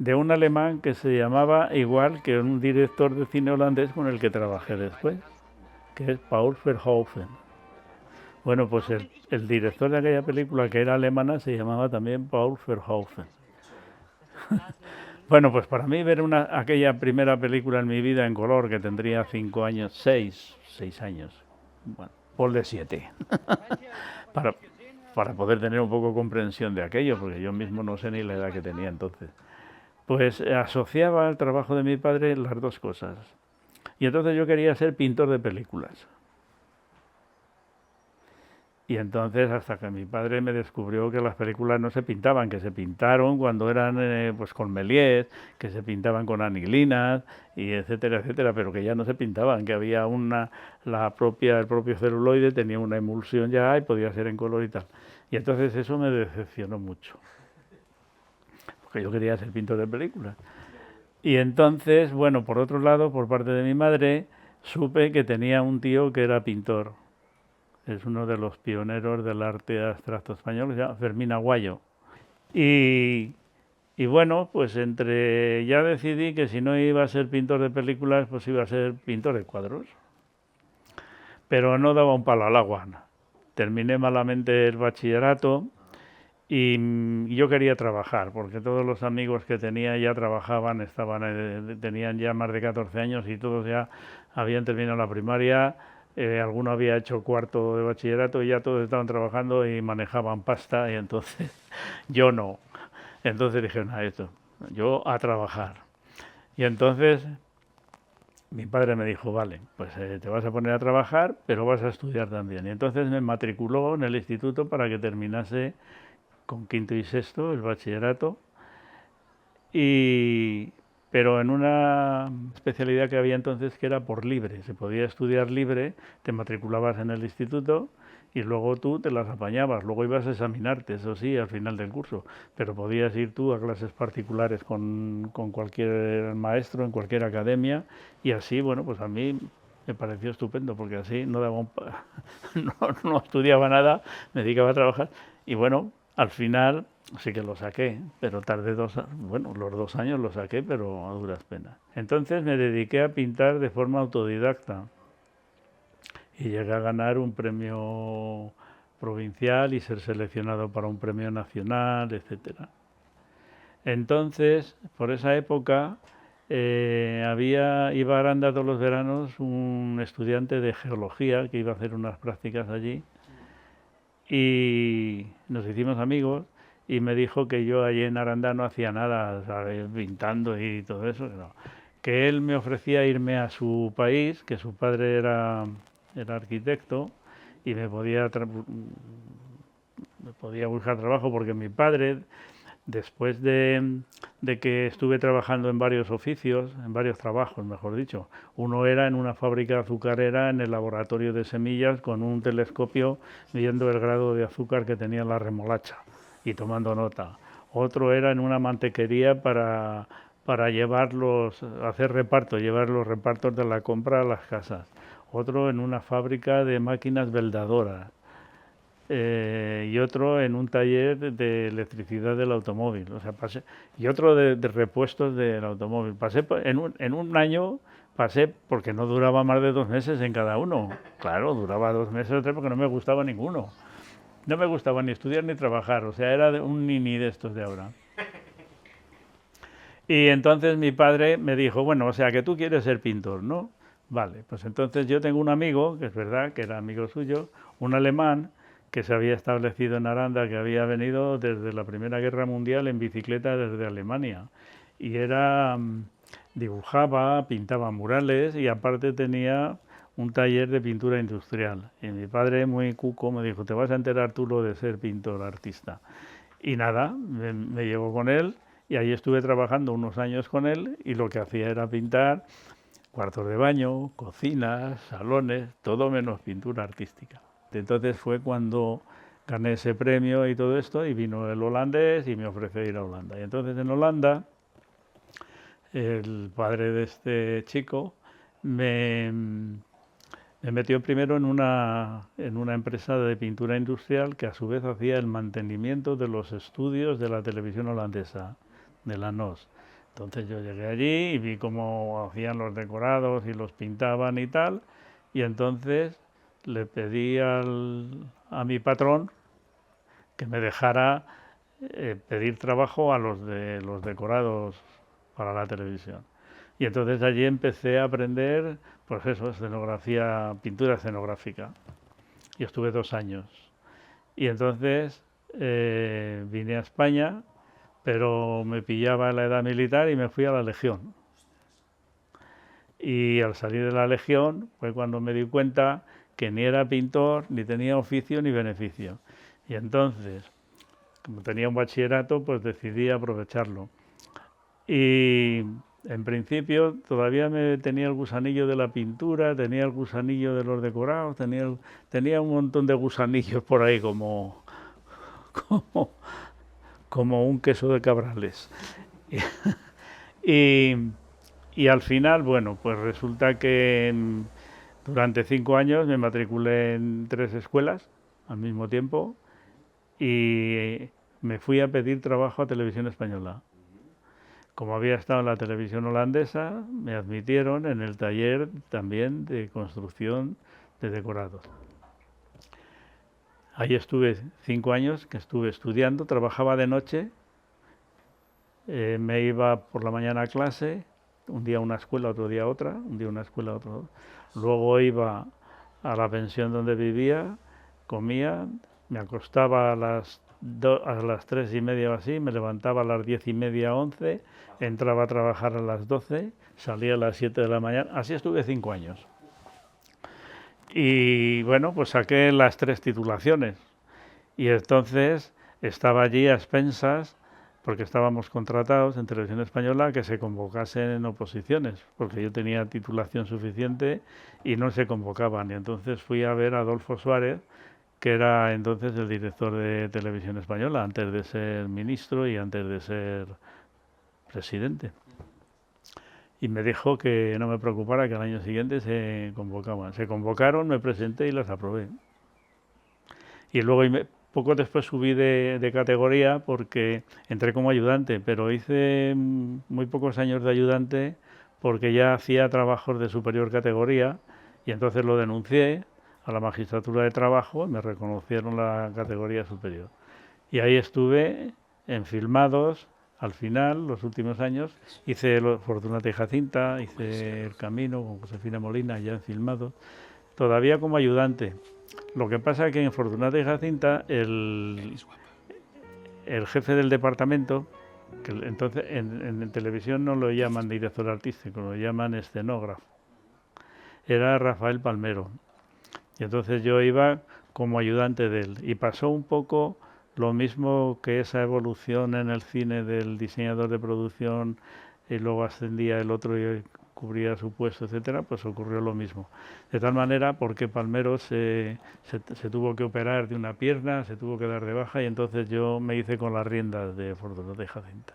de un alemán que se llamaba igual que un director de cine holandés con el que trabajé después, que es Paul Verhoeven. Bueno, pues el director de aquella película, que era alemana, se llamaba también Paul Verhoeven. Bueno, pues para mí ver aquella primera película en mi vida en color, que tendría 5 años, 6 años, bueno, ponle 7, para, para poder tener un poco comprensión de aquello, porque yo mismo no sé ni la edad que tenía entonces. Pues asociaba al trabajo de mi padre las dos cosas. Y entonces yo quería ser pintor de películas. Y entonces hasta que mi padre me descubrió que las películas no se pintaban, que se pintaron cuando eran pues con Méliès, que se pintaban con anilinas y etcétera, etcétera, pero que ya no se pintaban, que había el propio celuloide tenía una emulsión ya y podía ser en color y tal. Y entonces eso me decepcionó mucho, porque yo quería ser pintor de películas. Y entonces, bueno, por otro lado, por parte de mi madre, supe que tenía un tío que era pintor. Es uno de los pioneros del arte abstracto español, que se llama Fermín Aguayo. Y, y bueno, pues ya decidí que si no iba a ser pintor de películas, pues iba a ser pintor de cuadros. Pero no daba un palo al agua. Terminé malamente el bachillerato y yo quería trabajar, porque todos los amigos que tenía ya trabajaban, tenían ya más de 14 años y todos ya habían terminado la primaria. Alguno había hecho cuarto de bachillerato y ya todos estaban trabajando y manejaban pasta y entonces yo no. Entonces dije, nada, esto, yo a trabajar. Y entonces mi padre me dijo, vale, pues te vas a poner a trabajar, pero vas a estudiar también. Y entonces me matriculó en el instituto para que terminase con quinto y sexto el bachillerato. Pero en una especialidad que había entonces que era por libre, se podía estudiar libre, te matriculabas en el instituto y luego tú te las apañabas, luego ibas a examinarte, eso sí, al final del curso, pero podías ir tú a clases particulares con cualquier maestro en cualquier academia y así, bueno, pues a mí me pareció estupendo porque así no daba no estudiaba nada, me dedicaba a trabajar y bueno, al final sí que lo saqué, pero tardé los 2 años lo saqué, pero a duras penas. Entonces me dediqué a pintar de forma autodidacta y llegué a ganar un premio provincial y ser seleccionado para un premio nacional, etcétera. Entonces, por esa época, iba a Aranda todos los veranos un estudiante de geología que iba a hacer unas prácticas allí y nos hicimos amigos y me dijo que yo allí en Aranda no hacía nada, ¿sabes? Pintando y todo eso, no. Que él me ofrecía irme a su país, que su padre era arquitecto y me podía buscar trabajo porque mi padre, después de que estuve trabajando en varios oficios, en varios trabajos, mejor dicho, uno era en una fábrica azucarera en el laboratorio de semillas con un telescopio midiendo el grado de azúcar que tenía la remolacha y tomando nota. Otro era en una mantequería para llevar llevar los repartos de la compra a las casas. Otro en una fábrica de máquinas veldadoras. Y otro en un taller de electricidad del automóvil, o sea, y otro de repuestos del automóvil. En un año pasé, porque no duraba más de 2 meses en cada uno. Claro, duraba 2 meses o 3 porque no me gustaba ninguno. No me gustaba ni estudiar ni trabajar, o sea, era un nini de estos de ahora. Y entonces mi padre me dijo, bueno, o sea, que tú quieres ser pintor, ¿no? Vale, pues entonces yo tengo un amigo, que es verdad, que era amigo suyo, un alemán, que se había establecido en Aranda, que había venido desde la Primera Guerra Mundial en bicicleta desde Alemania. Y dibujaba, pintaba murales y aparte tenía un taller de pintura industrial. Y mi padre, muy cuco, me dijo, te vas a enterar tú lo de ser pintor, artista. Y nada, me llevó con él y ahí estuve trabajando unos años con él y lo que hacía era pintar cuartos de baño, cocinas, salones, todo menos pintura artística. Entonces fue cuando gané ese premio y todo esto y vino el holandés y me ofreció ir a Holanda. Y entonces en Holanda el padre de este chico me metió primero en una empresa de pintura industrial que a su vez hacía el mantenimiento de los estudios de la televisión holandesa, de la NOS. Entonces yo llegué allí y vi cómo hacían los decorados y los pintaban y tal, y entonces le pedí a mi patrón que me dejara pedir trabajo a los de los decorados para la televisión. Y entonces allí empecé a aprender, pues eso, escenografía, pintura escenográfica. Y estuve 2 años. Y entonces vine a España, pero me pillaba la edad militar y me fui a la Legión. Y al salir de la Legión fue cuando me di cuenta que ni era pintor, ni tenía oficio ni beneficio. Y entonces, como tenía un bachillerato, pues decidí aprovecharlo. Y en principio todavía me tenía el gusanillo de la pintura, tenía el gusanillo de los decorados, tenía un montón de gusanillos por ahí como, como un queso de Cabrales. Y, y al final, bueno, pues resulta que durante 5 años me matriculé en 3 escuelas al mismo tiempo y me fui a pedir trabajo a Televisión Española. Como había estado en la televisión holandesa, me admitieron en el taller también de construcción de decorados. Ahí estuve 5 años, que estuve estudiando, trabajaba de noche, me iba por la mañana a clase, un día a una escuela, otro día a otra, un día a una escuela, otro. Luego iba a la pensión donde vivía, comía, me acostaba a las 3:30 o así, me levantaba a las 10:30, 11, entraba a trabajar a las 12, salía a las 7 de la mañana, así estuve 5 años. Y bueno, pues saqué las 3 titulaciones y entonces estaba allí a expensas, porque estábamos contratados en Televisión Española, que se convocasen en oposiciones, porque yo tenía titulación suficiente y no se convocaban. Y entonces fui a ver a Adolfo Suárez, que era entonces el director de Televisión Española, antes de ser ministro y antes de ser presidente. Y me dijo que no me preocupara, que al año siguiente se convocaban. Se convocaron, me presenté y las aprobé. Y luego poco después subí de categoría porque entré como ayudante, pero hice muy pocos años de ayudante porque ya hacía trabajos de superior categoría y entonces lo denuncié a la magistratura de trabajo y me reconocieron la categoría superior. Y ahí estuve en filmados, al final, los últimos años, hice Fortunata y Jacinta, hice El Camino con Josefina Molina, ya en filmados, todavía como ayudante. Lo que pasa es que en Fortunata y Jacinta el jefe del departamento, que entonces en televisión no lo llaman director artístico, lo llaman escenógrafo, era Rafael Palmero. Y entonces yo iba como ayudante de él. Y pasó un poco lo mismo que esa evolución en el cine del diseñador de producción y luego ascendía el otro y cubría su puesto, etcétera, pues ocurrió lo mismo. De tal manera, porque Palmero se tuvo que operar de una pierna, se tuvo que dar de baja y entonces yo me hice con las riendas de Fortunata y Jacinta.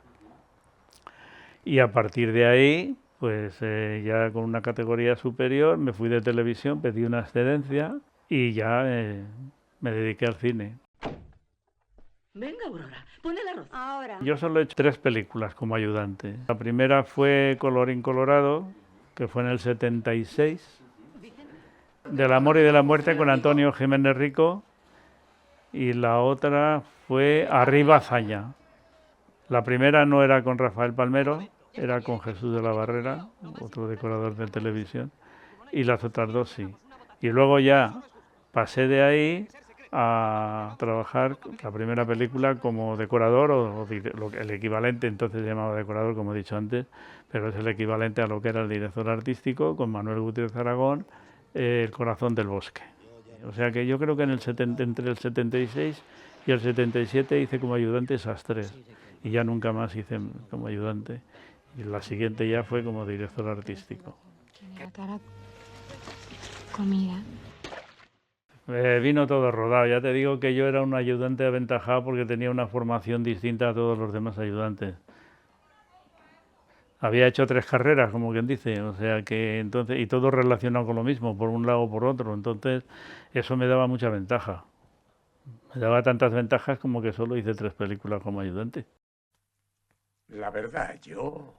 Y a partir de ahí, pues ya con una categoría superior, me fui de televisión, pedí una excedencia y ya me dediqué al cine. Venga, Aurora, pon el arroz. Ahora. Yo solo he hecho 3 películas como ayudante. La primera fue Colorín Colorado, que fue en el 76, Del amor y de la muerte con Antonio Jiménez Rico, y la otra fue Arriba Zaña. La primera no era con Rafael Palmero, era con Jesús de la Barrera, otro decorador de televisión, y las otras dos sí. Y luego ya pasé de ahí a trabajar la primera película como decorador o el equivalente, entonces se llamaba decorador, como he dicho antes, pero es el equivalente a lo que era el director artístico con Manuel Gutiérrez Aragón, El corazón del bosque. O sea que yo creo que entre el 76 y el 77 hice como ayudante esas 3 y ya nunca más hice como ayudante. Y la siguiente ya fue como director artístico. La cara comida. Vino todo rodado. Ya te digo que yo era un ayudante aventajado porque tenía una formación distinta a todos los demás ayudantes. Había hecho 3 carreras, como quien dice, o sea que entonces, y todo relacionado con lo mismo, por un lado o por otro. Entonces, eso me daba mucha ventaja. Me daba tantas ventajas como que solo hice 3 películas como ayudante. La verdad, yo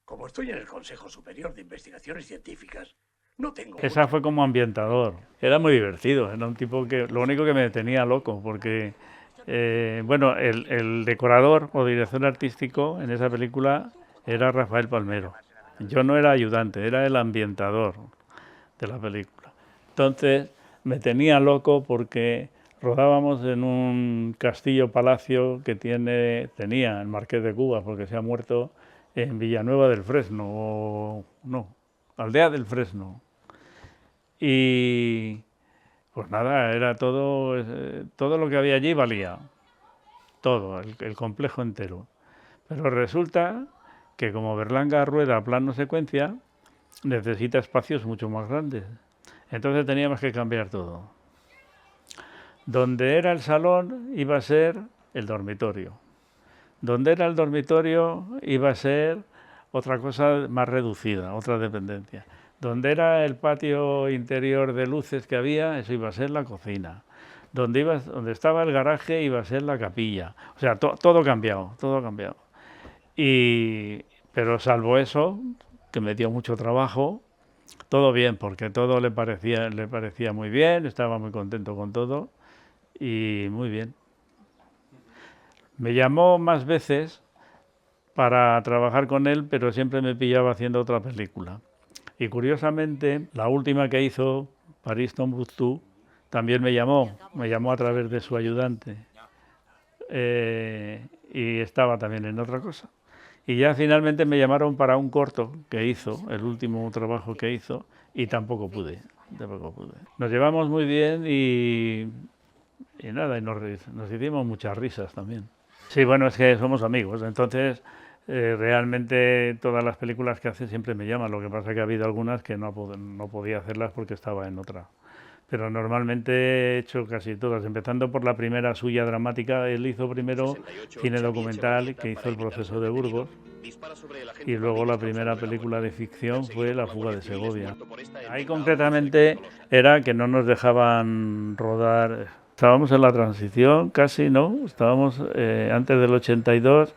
Como estoy en el Consejo Superior de Investigaciones Científicas, no tengo... Esa fue como ambientador. Era muy divertido, era un tipo que lo único que me tenía loco, porque bueno, el decorador o director artístico en esa película era Rafael Palmero. Yo no era ayudante, era el ambientador de la película. Entonces me tenía loco porque rodábamos en un castillo-palacio que tenía el Marqués de Cuba, porque se ha muerto en Villanueva del Fresno, o no, Aldea del Fresno. Y pues nada, era todo lo que había allí valía, todo, el complejo entero. Pero resulta que como Berlanga rueda a plano secuencia, necesita espacios mucho más grandes. Entonces teníamos que cambiar todo. Donde era el salón iba a ser el dormitorio. Donde era el dormitorio iba a ser otra cosa más reducida, otra dependencia. Donde era el patio interior de luces que había, eso iba a ser la cocina. Donde estaba el garaje iba a ser la capilla. O sea, todo cambiado, todo cambiado. Pero salvo eso, que me dio mucho trabajo, todo bien, porque todo le parecía muy bien, estaba muy contento con todo y muy bien. Me llamó más veces para trabajar con él, pero siempre me pillaba haciendo otra película. Y curiosamente, la última que hizo, París Tombuctú, también me llamó a través de su ayudante. Y estaba también en otra cosa. Y ya finalmente me llamaron para un corto que hizo, el último trabajo que hizo, y tampoco pude. Nos llevamos muy bien y nada, y nos hicimos muchas risas también. Sí, bueno, es que somos amigos, entonces realmente todas las películas que hace siempre me llaman, lo que pasa es que ha habido algunas que no podía hacerlas porque estaba en otra. Pero normalmente he hecho casi todas, empezando por la primera suya dramática. Él hizo primero cine documental, que hizo El proceso de Burgos, y luego la primera película de ficción fue La fuga de Segovia. Ahí concretamente era que no nos dejaban rodar. Estábamos en la transición, casi, ¿no? Estábamos antes del 82,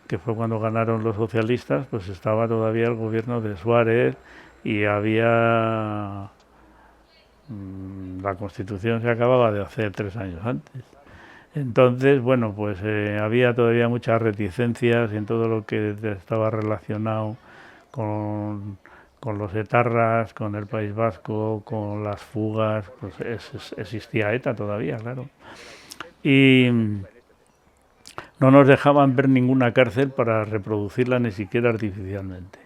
que fue cuando ganaron los socialistas, pues estaba todavía el gobierno de Suárez y había... La Constitución se acababa de hacer 3 años antes. Entonces, bueno, pues había todavía muchas reticencias en todo lo que estaba relacionado con los etarras, con el País Vasco, con las fugas, pues existía ETA todavía, claro. Y no nos dejaban ver ninguna cárcel para reproducirla ni siquiera artificialmente.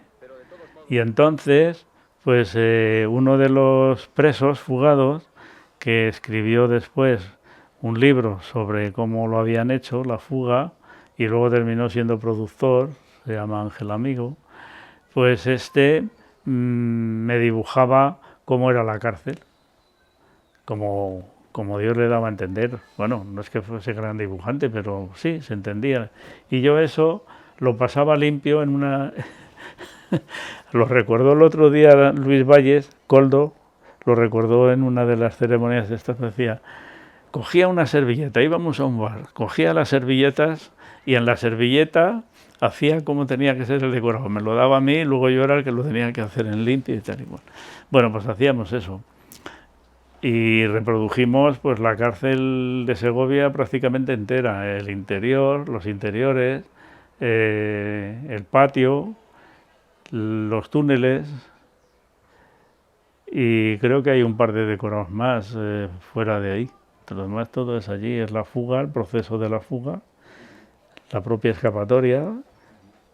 Y entonces, pues uno de los presos fugados, que escribió después un libro sobre cómo lo habían hecho, la fuga, y luego terminó siendo productor, se llama Ángel Amigo, pues me dibujaba cómo era la cárcel, como Dios le daba a entender. Bueno, no es que fuese gran dibujante, pero sí, se entendía. Y yo eso lo pasaba limpio en una... Lo recordó el otro día Luis Valles, Coldo, lo recordó en una de las ceremonias de estas, decía, cogía una servilleta, íbamos a un bar, cogía las servilletas y en la servilleta hacía como tenía que ser el decorado, me lo daba a mí y luego yo era el que lo tenía que hacer en limpio y tal y cual. Bueno, pues hacíamos eso. Y reprodujimos pues la cárcel de Segovia prácticamente entera, el interior, los interiores, el patio, los túneles, y creo que hay un par de decorados más fuera de ahí. Lo demás todo es allí, es la fuga, el proceso de la fuga, la propia escapatoria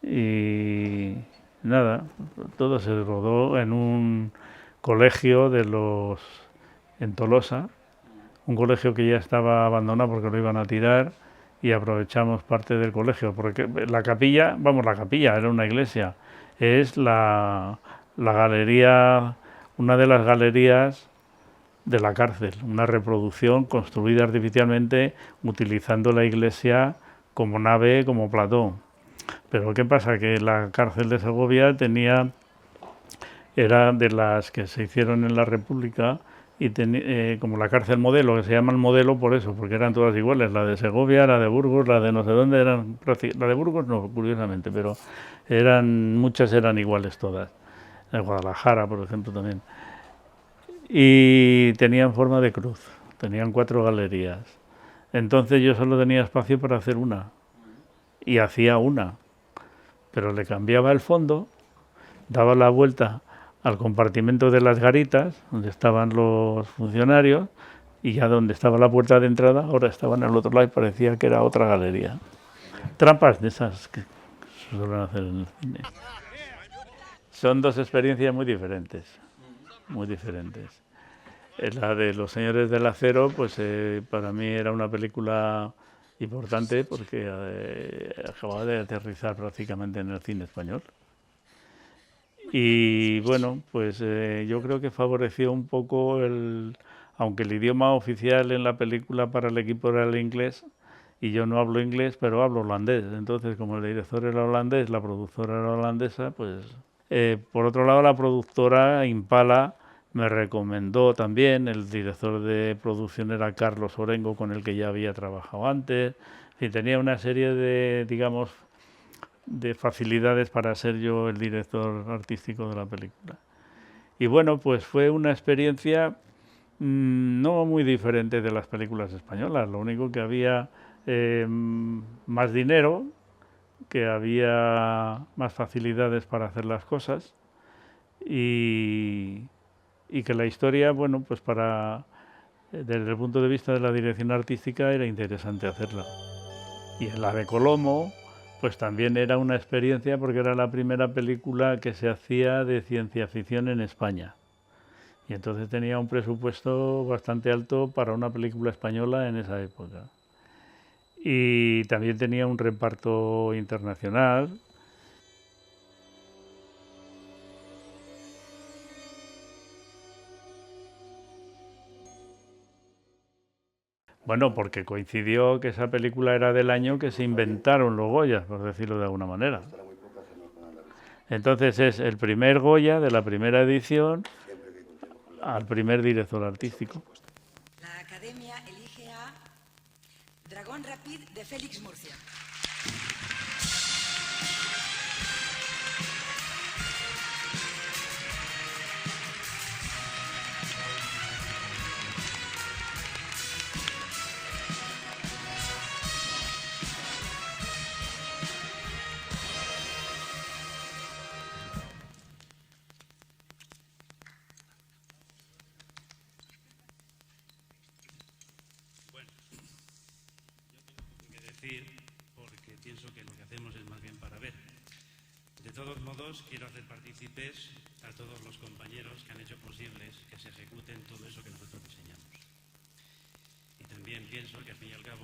y nada, todo se rodó en un colegio en Tolosa, un colegio que ya estaba abandonado porque lo iban a tirar y aprovechamos parte del colegio, porque la capilla era una iglesia, es la galería, una de las galerías de la cárcel, una reproducción construida artificialmente utilizando la iglesia como nave, como plató. Pero ¿qué pasa? Que la cárcel de Segovia era de las que se hicieron en la República como la cárcel modelo, que se llama el modelo por eso, porque eran todas iguales, la de Segovia, la de Burgos, la de no sé dónde, la de Burgos no, curiosamente, pero muchas eran iguales todas, de Guadalajara, por ejemplo, también. Y tenían forma de cruz, tenían 4 galerías. Entonces yo solo tenía espacio para hacer una, y hacía una, pero le cambiaba el fondo, daba la vuelta al compartimento de las garitas, donde estaban los funcionarios, y ya donde estaba la puerta de entrada, ahora estaban al otro lado y parecía que era otra galería. Trampas de esas que se suelen hacer en el cine. Son 2 experiencias muy diferentes, muy diferentes. La de Los Señores del Acero, pues para mí era una película importante porque acababa de aterrizar prácticamente en el cine español. Y bueno, pues yo creo que favoreció un poco aunque el idioma oficial en la película para el equipo era el inglés, y yo no hablo inglés, pero hablo holandés. Entonces, como el director era holandés, la productora era holandesa, pues... por otro lado, la productora Impala me recomendó también, el director de producción era Carlos Orengo, con el que ya había trabajado antes. En fin, tenía una serie de, digamos, de facilidades para ser yo el director artístico de la película. Y bueno, pues fue una experiencia no muy diferente de las películas españolas. Lo único que había más dinero, que había más facilidades para hacer las cosas y que la historia, bueno, pues desde el punto de vista de la dirección artística era interesante hacerla. Y en la de Colomo, pues también era una experiencia porque era la primera película que se hacía de ciencia ficción en España. Y entonces tenía un presupuesto bastante alto para una película española en esa época. Y también tenía un reparto internacional. Bueno, porque coincidió que esa película era del año que se inventaron los Goyas, por decirlo de alguna manera. Entonces es el primer Goya de la primera edición al primer director artístico. La Academia elige a Dragón Rapid de Félix Murcia. Porque pienso que lo que hacemos es más bien para ver. De todos modos, quiero hacer partícipes a todos los compañeros que han hecho posibles que se ejecuten todo eso que nosotros diseñamos. Y también pienso que al fin y al cabo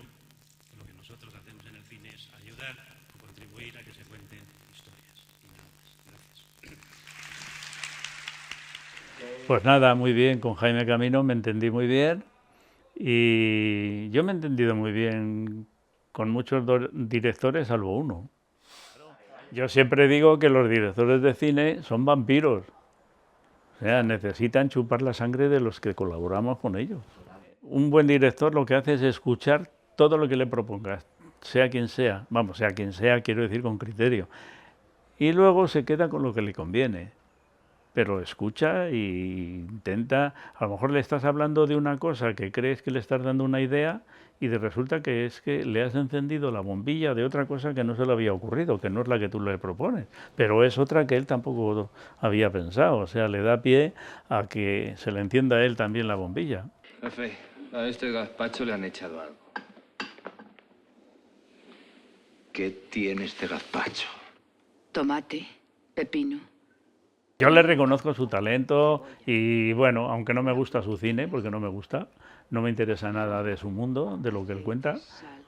lo que nosotros hacemos en el cine es ayudar o contribuir a que se cuenten historias. Y nada más. Gracias. Pues nada, muy bien, con Jaime Camino me entendí muy bien y yo me he entendido muy bien con muchos directores, salvo uno. Yo siempre digo que los directores de cine son vampiros, o sea, necesitan chupar la sangre de los que colaboramos con ellos. Un buen director lo que hace es escuchar todo lo que le propongas, sea quien sea, vamos, sea quien sea, quiero decir con criterio, y luego se queda con lo que le conviene. Pero escucha e intenta, a lo mejor le estás hablando de una cosa que crees que le estás dando una idea y resulta que es que le has encendido la bombilla de otra cosa que no se le había ocurrido, que no es la que tú le propones, pero es otra que él tampoco había pensado, o sea, le da pie a que se le encienda a él también la bombilla. Jefe, a este gazpacho le han echado algo. ¿Qué tiene este gazpacho? Tomate, pepino. Yo le reconozco su talento y bueno, aunque no me gusta su cine, porque no me gusta, no me interesa nada de su mundo, de lo que él cuenta,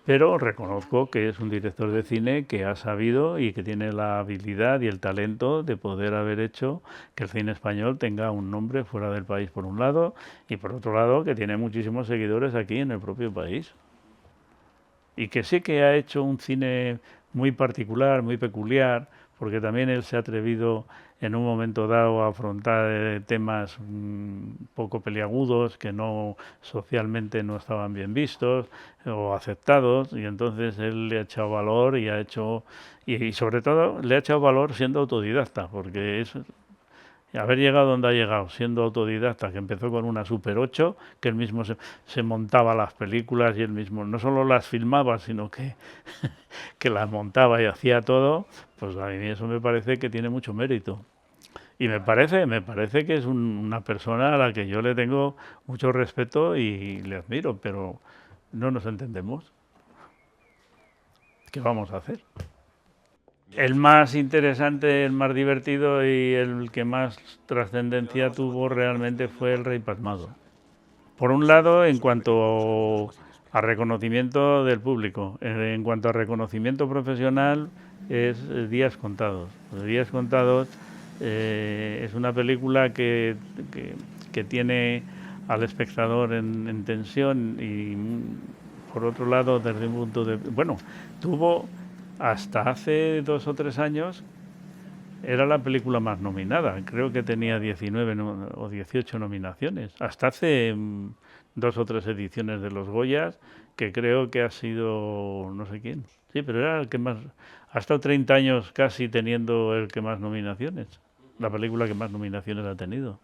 pero reconozco que es un director de cine que ha sabido y que tiene la habilidad y el talento de poder haber hecho que el cine español tenga un nombre fuera del país por un lado y por otro lado que tiene muchísimos seguidores aquí en el propio país. Y que sí que ha hecho un cine muy particular, muy peculiar, porque también él se ha atrevido en un momento dado a afrontar temas poco peliagudos que no socialmente no estaban bien vistos o aceptados, y entonces él le ha echado valor y ha hecho y sobre todo le ha echado valor siendo autodidacta, porque es haber llegado donde ha llegado siendo autodidacta, que empezó con una Super 8, que él mismo se montaba las películas y él mismo no solo las filmaba, sino que, que las montaba y hacía todo, pues a mí eso me parece que tiene mucho mérito. Y me parece que es una persona a la que yo le tengo mucho respeto y le admiro, pero no nos entendemos. ¿Qué vamos a hacer? El más interesante, el más divertido y el que más trascendencia tuvo realmente fue El Rey Pasmado. Por un lado, en cuanto a reconocimiento del público, en cuanto a reconocimiento profesional, es Días Contados. Días Contados es una película que tiene al espectador en tensión y, por otro lado, desde un punto de... Bueno, tuvo... Hasta hace 2 o 3 años era la película más nominada. Creo que tenía 19 o 18 nominaciones. Hasta hace 2 o 3 ediciones de los Goyas, que creo que ha sido no sé quién. Sí, pero era el que más... Ha estado 30 años casi teniendo el que más nominaciones. La película que más nominaciones ha tenido.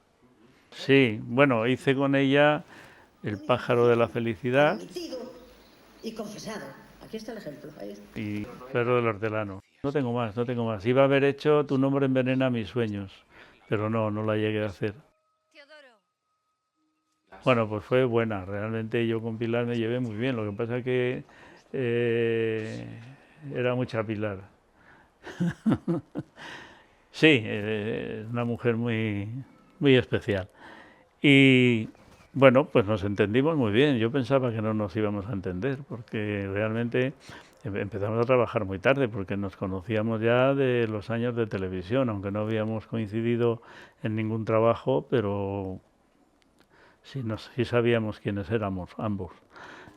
Sí, bueno, hice con ella El pájaro de la felicidad. Y confesado. Aquí está el ejemplo. Ahí está. Y Perro del Hortelano. No tengo más. Iba a haber hecho Tu nombre envenena mis sueños, pero no la llegué a hacer. Bueno, pues fue buena. Realmente yo con Pilar me llevé muy bien. Lo que pasa es que era mucha Pilar. Sí, una mujer muy, muy especial. Y bueno, pues nos entendimos muy bien. Yo pensaba que no nos íbamos a entender, porque realmente empezamos a trabajar muy tarde, porque nos conocíamos ya de los años de televisión, aunque no habíamos coincidido en ningún trabajo, pero sí sabíamos quiénes éramos ambos.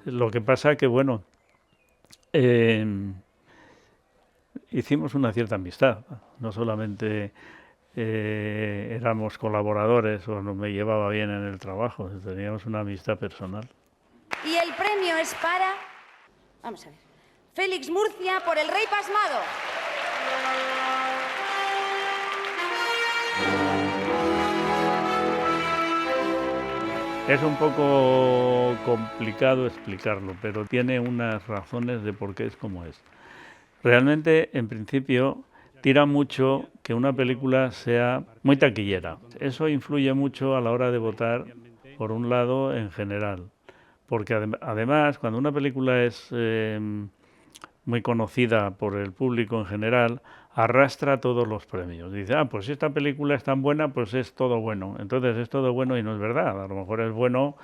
Lo que pasa que, bueno, hicimos una cierta amistad, no solamente... éramos colaboradores o no me llevaba bien en el trabajo, teníamos una amistad personal. Y el premio es para... Vamos a ver. Félix Murcia por El Rey Pasmado. Es un poco complicado explicarlo, pero tiene unas razones de por qué es como es. Realmente, en principio, tira mucho que una película sea muy taquillera. Eso influye mucho a la hora de votar, por un lado, en general. Porque además, cuando una película es muy conocida por el público en general, arrastra todos los premios. Dice, pues si esta película es tan buena, pues es todo bueno. Entonces es todo bueno y no es verdad. A lo mejor es bueno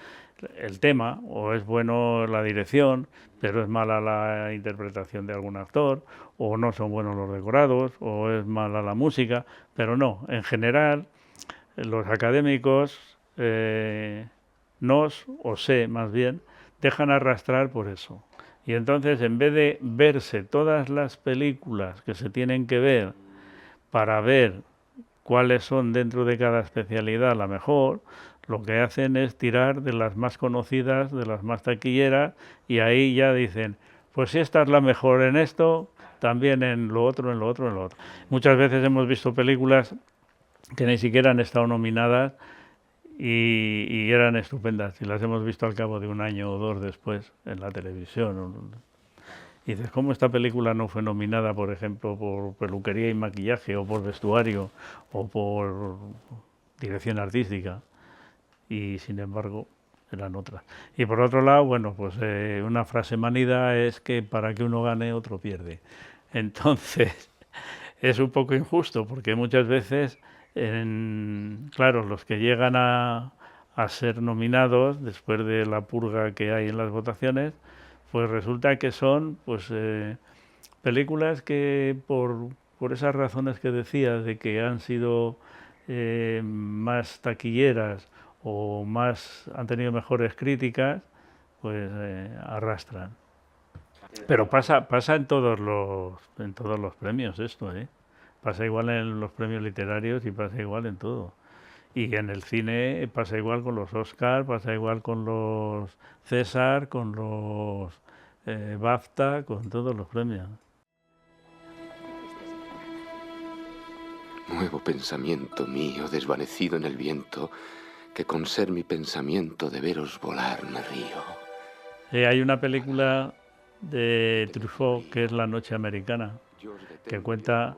el tema o es bueno la dirección, pero es mala la interpretación de algún actor, o no son buenos los decorados, o es mala la música, pero no. En general, los académicos más bien, dejan arrastrar por eso. Y entonces, en vez de verse todas las películas que se tienen que ver para ver cuáles son dentro de cada especialidad la mejor, lo que hacen es tirar de las más conocidas, de las más taquilleras, y ahí ya dicen, pues si esta es la mejor en esto, también en lo otro, en lo otro, en lo otro. Muchas veces hemos visto películas que ni siquiera han estado nominadas y eran estupendas, y las hemos visto al cabo de 1 año o 2 después en la televisión. Y dices, ¿cómo esta película no fue nominada, por ejemplo, por peluquería y maquillaje, o por vestuario, o por dirección artística? Y sin embargo eran otras. Y por otro lado, bueno, pues una frase manida es que para que uno gane, otro pierde. Entonces, es un poco injusto, porque muchas veces, claro, los que llegan a ser nominados, después de la purga que hay en las votaciones, pues resulta que son pues películas que por esas razones que decías, de que han sido más taquilleras o han tenido mejores críticas, pues arrastran. Pero pasa en todos los premios esto, Pasa igual en los premios literarios y pasa igual en todo. Y en el cine pasa igual con los Oscar, pasa igual con los César, con los BAFTA, con todos los premios. Nuevo pensamiento mío desvanecido en el viento, que con ser mi pensamiento de veros volar me río. Hay una película de Truffaut que es La Noche Americana, que cuenta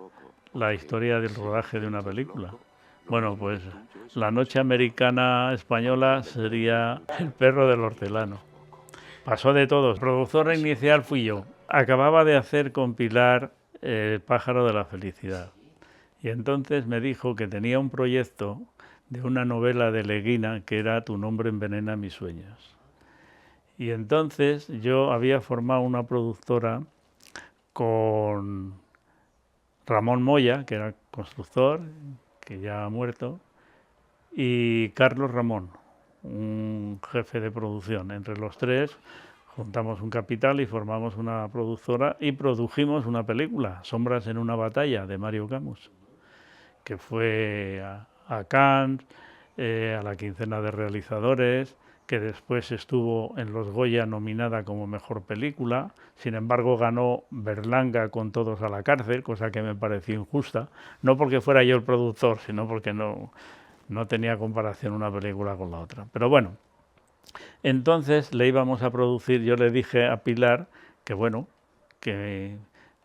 la historia del rodaje de una película. Bueno, pues La Noche Americana española sería El perro del hortelano. Pasó de todos. Productor inicial fui yo. Acababa de hacer con Pilar El pájaro de la felicidad. Y entonces me dijo que tenía un proyecto de una novela de Leguina que era Tu nombre envenena mis sueños. Y entonces yo había formado una productora con Ramón Moya, que era constructor, que ya ha muerto, y Carlos Ramón, un jefe de producción. Entre los tres juntamos un capital y formamos una productora y produjimos una película, Sombras en una batalla, de Mario Camus, que fue a Cannes, a la quincena de realizadores, que después estuvo en los Goya nominada como mejor película. Sin embargo, ganó Berlanga con Todos a la cárcel, cosa que me pareció injusta, no porque fuera yo el productor, sino porque no tenía comparación una película con la otra. Pero bueno, entonces le íbamos a producir, yo le dije a Pilar que bueno, que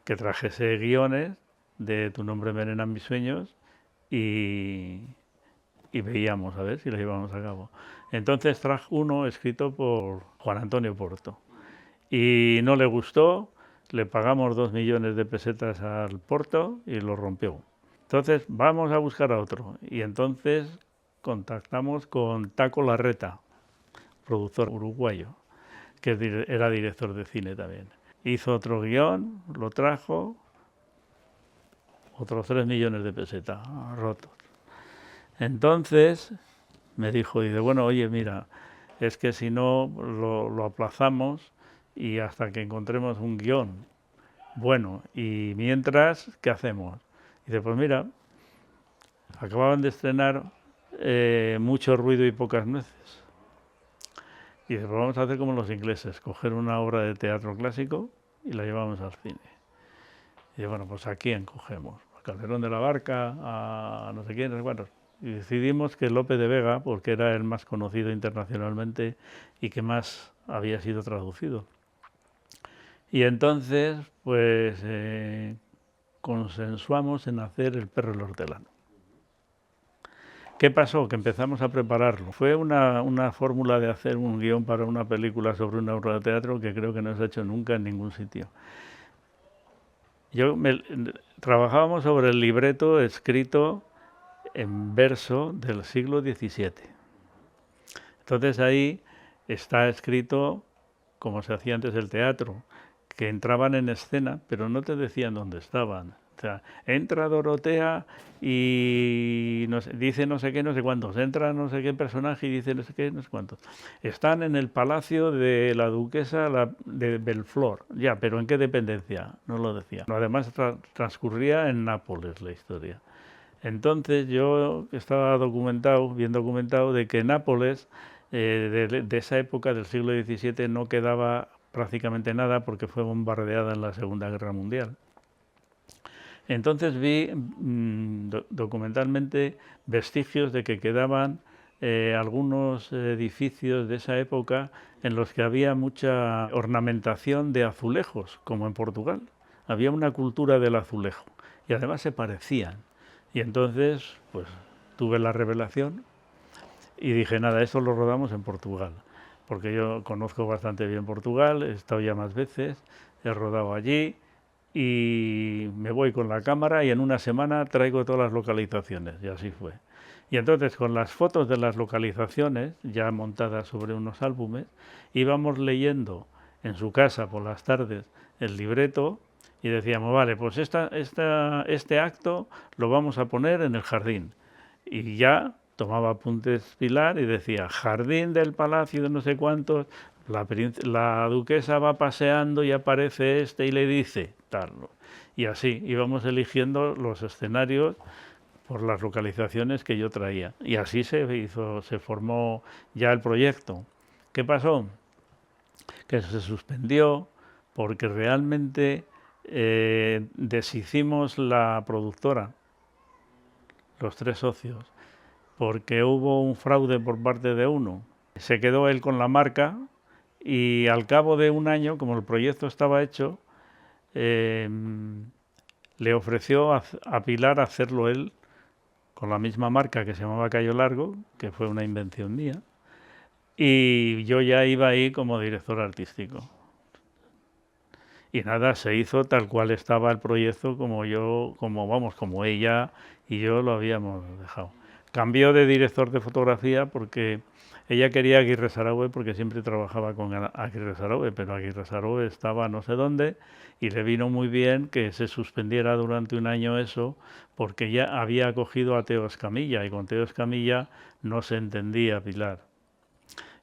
trajese guiones de Tu nombre envenena mis sueños y veíamos a ver si lo llevamos a cabo. Entonces traje uno escrito por Juan Antonio Porto y no le gustó, le pagamos 2 millones de pesetas al Porto y lo rompió. Entonces vamos a buscar a otro y entonces contactamos con Taco Larreta, productor uruguayo, que era director de cine también. Hizo otro guión, lo trajo, otros 3 millones de pesetas rotos. Entonces me dijo, dice, bueno, oye, mira, es que si no lo aplazamos y hasta que encontremos un guión bueno, y mientras, ¿qué hacemos? Dice, pues mira, acababan de estrenar Mucho ruido y pocas nueces. Y dice, pues vamos a hacer como los ingleses, coger una obra de teatro clásico y la llevamos al cine. Y dice, bueno, pues ¿a quién cogemos? ¿A Calderón de la Barca? ¿A no sé quién? No sé cuántos. Y decidimos que Lope de Vega, porque era el más conocido internacionalmente y que más había sido traducido. Y entonces, pues, consensuamos en hacer El perro del hortelano. ¿Qué pasó? Que empezamos a prepararlo. Fue una fórmula de hacer un guión para una película sobre una obra de teatro que creo que no se ha hecho nunca en ningún sitio. Trabajábamos sobre el libreto escrito en verso del siglo XVII. Entonces ahí está escrito, como se hacía antes el teatro, que entraban en escena, pero no te decían dónde estaban. O sea, entra Dorotea y dice no sé qué, no sé cuántos. Entra no sé qué personaje y dice no sé qué, no sé cuántos. Están en el palacio de la duquesa de Belflor. Ya, pero ¿en qué dependencia? No lo decía. Además transcurría en Nápoles la historia. Entonces yo estaba bien documentado de que Nápoles, de esa época del siglo XVII, no quedaba prácticamente nada porque fue bombardeada en la Segunda Guerra Mundial. Entonces vi documentalmente vestigios de que quedaban algunos edificios de esa época en los que había mucha ornamentación de azulejos, como en Portugal. Había una cultura del azulejo y además se parecían. Y entonces, pues, tuve la revelación y dije, nada, esto lo rodamos en Portugal, porque yo conozco bastante bien Portugal, he estado ya más veces, he rodado allí y me voy con la cámara y en una semana traigo todas las localizaciones, y así fue. Y entonces, con las fotos de las localizaciones, ya montadas sobre unos álbumes, íbamos leyendo en su casa por las tardes el libreto. Y decíamos, vale, pues este acto lo vamos a poner en el jardín. Y ya tomaba apuntes Pilar y decía, jardín del palacio de no sé cuántos, la duquesa va paseando y aparece este y le dice tal, ¿no? Y así íbamos eligiendo los escenarios por las localizaciones que yo traía. Y así se formó ya el proyecto. ¿Qué pasó? Que se suspendió porque realmente deshicimos la productora, los 3 socios, porque hubo un fraude por parte de uno. Se quedó él con la marca y al cabo de un año, como el proyecto estaba hecho, le ofreció a Pilar hacerlo él con la misma marca que se llamaba Cayo Largo, que fue una invención mía, y yo ya iba ahí como director artístico. Y nada, se hizo tal cual estaba el proyecto como ella y yo lo habíamos dejado. Cambió de director de fotografía porque ella quería a Aguirre Saraué porque siempre trabajaba con Aguirre Saraué, pero Aguirre Saraué estaba no sé dónde y le vino muy bien que se suspendiera durante un año eso porque ya había acogido a Teo Escamilla y con Teo Escamilla no se entendía Pilar.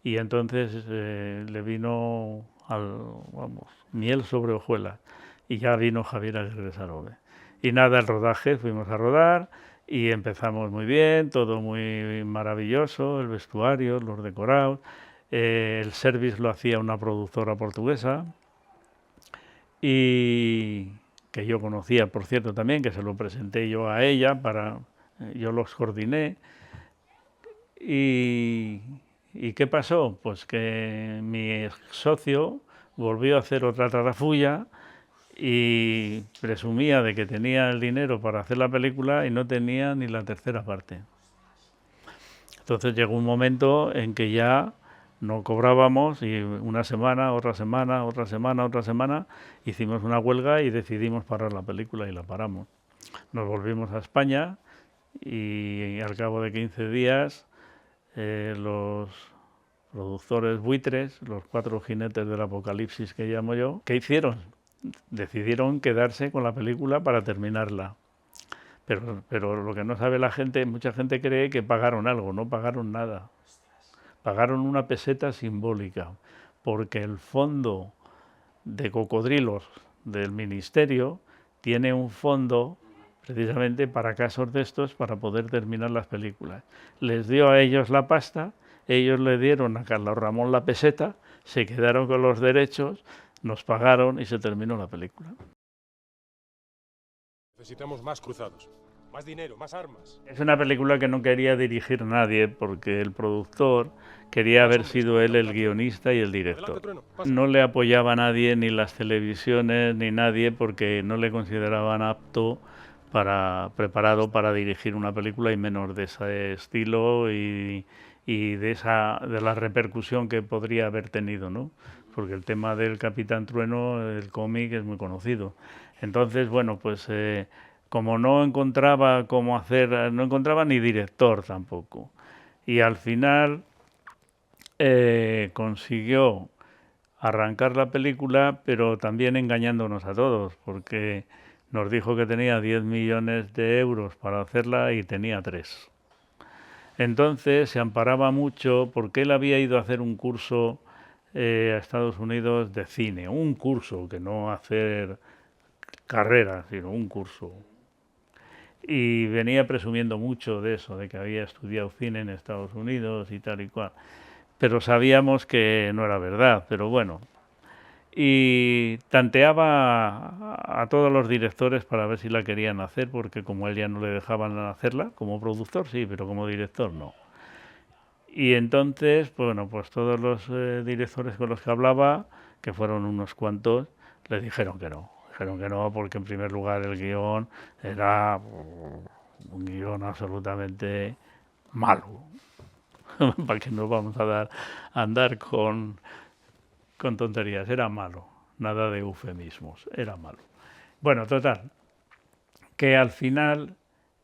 Y entonces le vino miel sobre hojuelas y ya vino Javier Aguirre Saraué. Y nada, el rodaje, fuimos a rodar y empezamos muy bien, todo muy maravilloso, el vestuario, los decorados, el service lo hacía una productora portuguesa y que yo conocía, por cierto, también, que se lo presenté yo a ella, yo los coordiné. ¿Y qué pasó? Pues que mi socio volvió a hacer otra tarafulla y presumía de que tenía el dinero para hacer la película y no tenía ni la tercera parte. Entonces llegó un momento en que ya no cobrábamos y una semana, otra semana, otra semana, otra semana, hicimos una huelga y decidimos parar la película y la paramos. Nos volvimos a España y al cabo de 15 días los productores buitres, los 4 jinetes del apocalipsis que llamo yo, ¿qué hicieron? Decidieron quedarse con la película para terminarla. Pero lo que no sabe la gente, mucha gente cree que pagaron algo, no pagaron nada. Pagaron una peseta simbólica, porque el fondo de cocodrilos del ministerio tiene un fondo precisamente para casos de estos, para poder terminar las películas. Les dio a ellos la pasta, ellos le dieron a Carlos Ramón la peseta, se quedaron con los derechos, nos pagaron y se terminó la película. Necesitamos más cruzados, más dinero, más armas. Es una película que no quería dirigir nadie porque el productor quería haber sido él el guionista y el director. No le apoyaba a nadie, ni las televisiones, ni nadie, porque no le consideraban apto preparado para dirigir una película y menos de ese estilo y de la repercusión que podría haber tenido, ¿no? Porque el tema del Capitán Trueno, el cómic, es muy conocido. Entonces, bueno, pues como no encontraba cómo hacer, no encontraba ni director tampoco. Y al final consiguió arrancar la película, pero también engañándonos a todos, porque nos dijo que tenía 10 millones de euros para hacerla y tenía 3. Entonces se amparaba mucho porque él había ido a hacer un curso a Estados Unidos de cine, un curso, que no hacer carrera, sino un curso. Y venía presumiendo mucho de eso, de que había estudiado cine en Estados Unidos y tal y cual. Pero sabíamos que no era verdad, pero bueno. Y tanteaba a todos los directores para ver si la querían hacer, porque como él ya no le dejaban hacerla, como productor sí, pero como director no. Y entonces, bueno, pues todos los directores con los que hablaba, que fueron unos cuantos, le dijeron que no. Dijeron que no, porque en primer lugar el guión era un guión absolutamente malo. ¿Para qué nos vamos a andar con tonterías? Era malo, nada de eufemismos, era malo. Bueno, total, que al final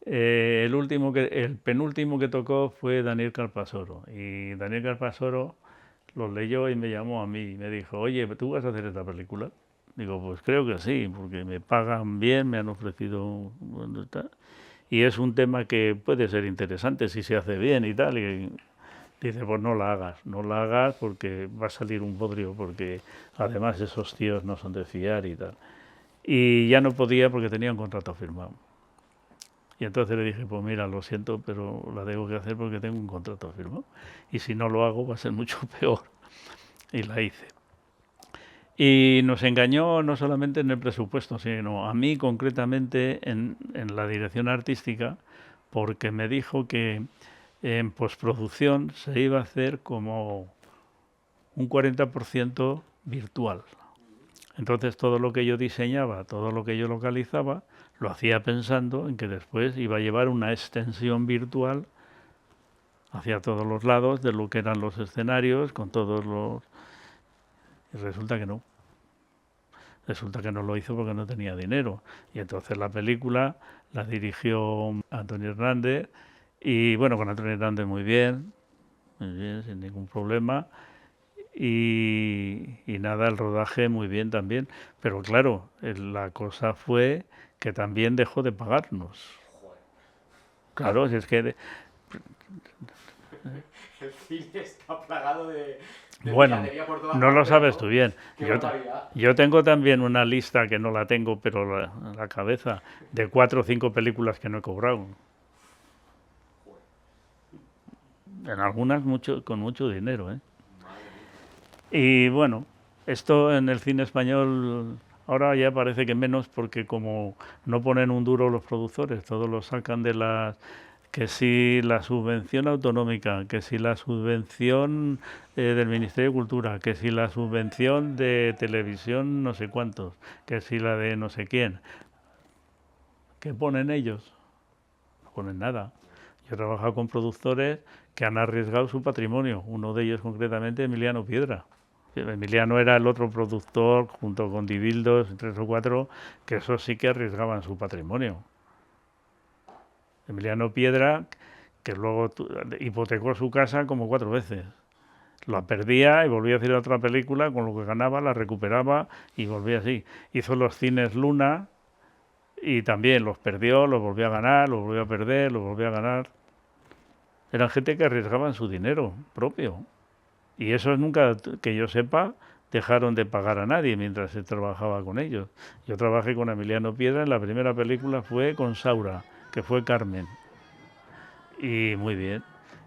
el penúltimo que tocó fue Daniel Calpasoro, y Daniel Calpasoro lo leyó y me llamó a mí y me dijo: oye, ¿tú vas a hacer esta película? Digo, pues creo que sí, porque me pagan bien, me han ofrecido y es un tema que puede ser interesante si se hace bien y tal. Y Dice, pues no la hagas porque va a salir un bodrio, porque además esos tíos no son de fiar y tal. Y ya no podía porque tenía un contrato firmado. Y entonces le dije, pues mira, lo siento, pero la tengo que hacer porque tengo un contrato firmado. Y si no lo hago va a ser mucho peor. Y la hice. Y nos engañó no solamente en el presupuesto, sino a mí concretamente en la dirección artística, porque me dijo que en postproducción se iba a hacer como un 40% virtual. Entonces todo lo que yo diseñaba, todo lo que yo localizaba, lo hacía pensando en que después iba a llevar una extensión virtual hacia todos los lados de lo que eran los escenarios, con todos los... Y resulta que no. Resulta que no lo hizo porque no tenía dinero. Y entonces la película la dirigió Antonio Hernández. Y bueno, con Antonio Hernández muy bien, sin ningún problema. Y nada, el rodaje muy bien también. Pero claro, la cosa fue que también dejó de pagarnos. Claro, si es que... El cine está plagado de Bueno, piratería por todas no lo partes, sabes ¿no? tú bien. Qué barbaridad. Yo tengo también una lista que no la tengo, pero en la cabeza, de 4 o 5 películas que no he cobrado. En algunas con mucho dinero, ¿eh? Y bueno, esto en el cine español ahora ya parece que menos, porque como no ponen un duro los productores, todos lo sacan de las... que si la subvención autonómica, que si la subvención del Ministerio de Cultura, que si la subvención de televisión no sé cuántos, que si la de no sé quién. ¿Qué ponen ellos? No ponen nada. Yo he trabajado con productores que han arriesgado su patrimonio, uno de ellos concretamente Emiliano Piedra. Emiliano era el otro productor, junto con Dibildos, 3 o 4, que esos sí que arriesgaban su patrimonio. Emiliano Piedra, que luego hipotecó su casa como 4 veces. La perdía y volvía a hacer otra película, con lo que ganaba la recuperaba y volvía así. Hizo los cines Luna y también los perdió, los volvió a ganar, los volvió a perder, los volvió a ganar. Eran gente que arriesgaban su dinero propio. Y esos nunca, que yo sepa, dejaron de pagar a nadie mientras se trabajaba con ellos. Yo trabajé con Emiliano Piedra, en la primera película fue con Saura, que fue Carmen. Y muy bien.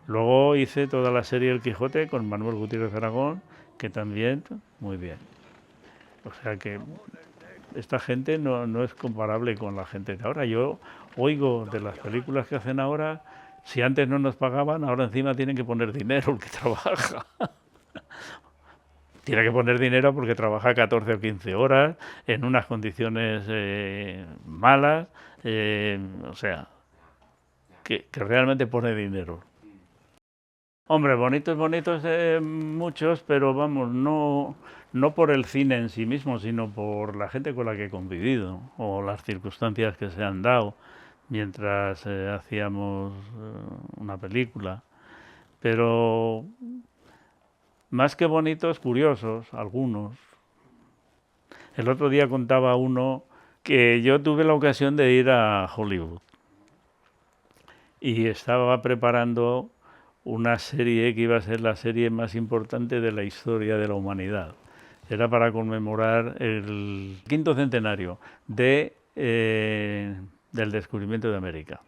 Luego hice toda la serie El Quijote con Manuel Gutiérrez Aragón, que también muy bien. O sea que esta gente no es comparable con la gente de ahora. Yo oigo de las películas que hacen ahora, si antes no nos pagaban, ahora encima tienen que poner dinero el que trabaja. Tiene que poner dinero porque trabaja 14 o 15 horas en unas condiciones malas. O sea, que realmente pone dinero. Hombre, bonitos muchos, pero vamos, no por el cine en sí mismo, sino por la gente con la que he convivido o las circunstancias que se han dado mientras hacíamos una película. Pero más que bonitos, curiosos, algunos. El otro día contaba uno que yo tuve la ocasión de ir a Hollywood y estaba preparando una serie que iba a ser la serie más importante de la historia de la humanidad. Era para conmemorar el 5º centenario del descubrimiento de América.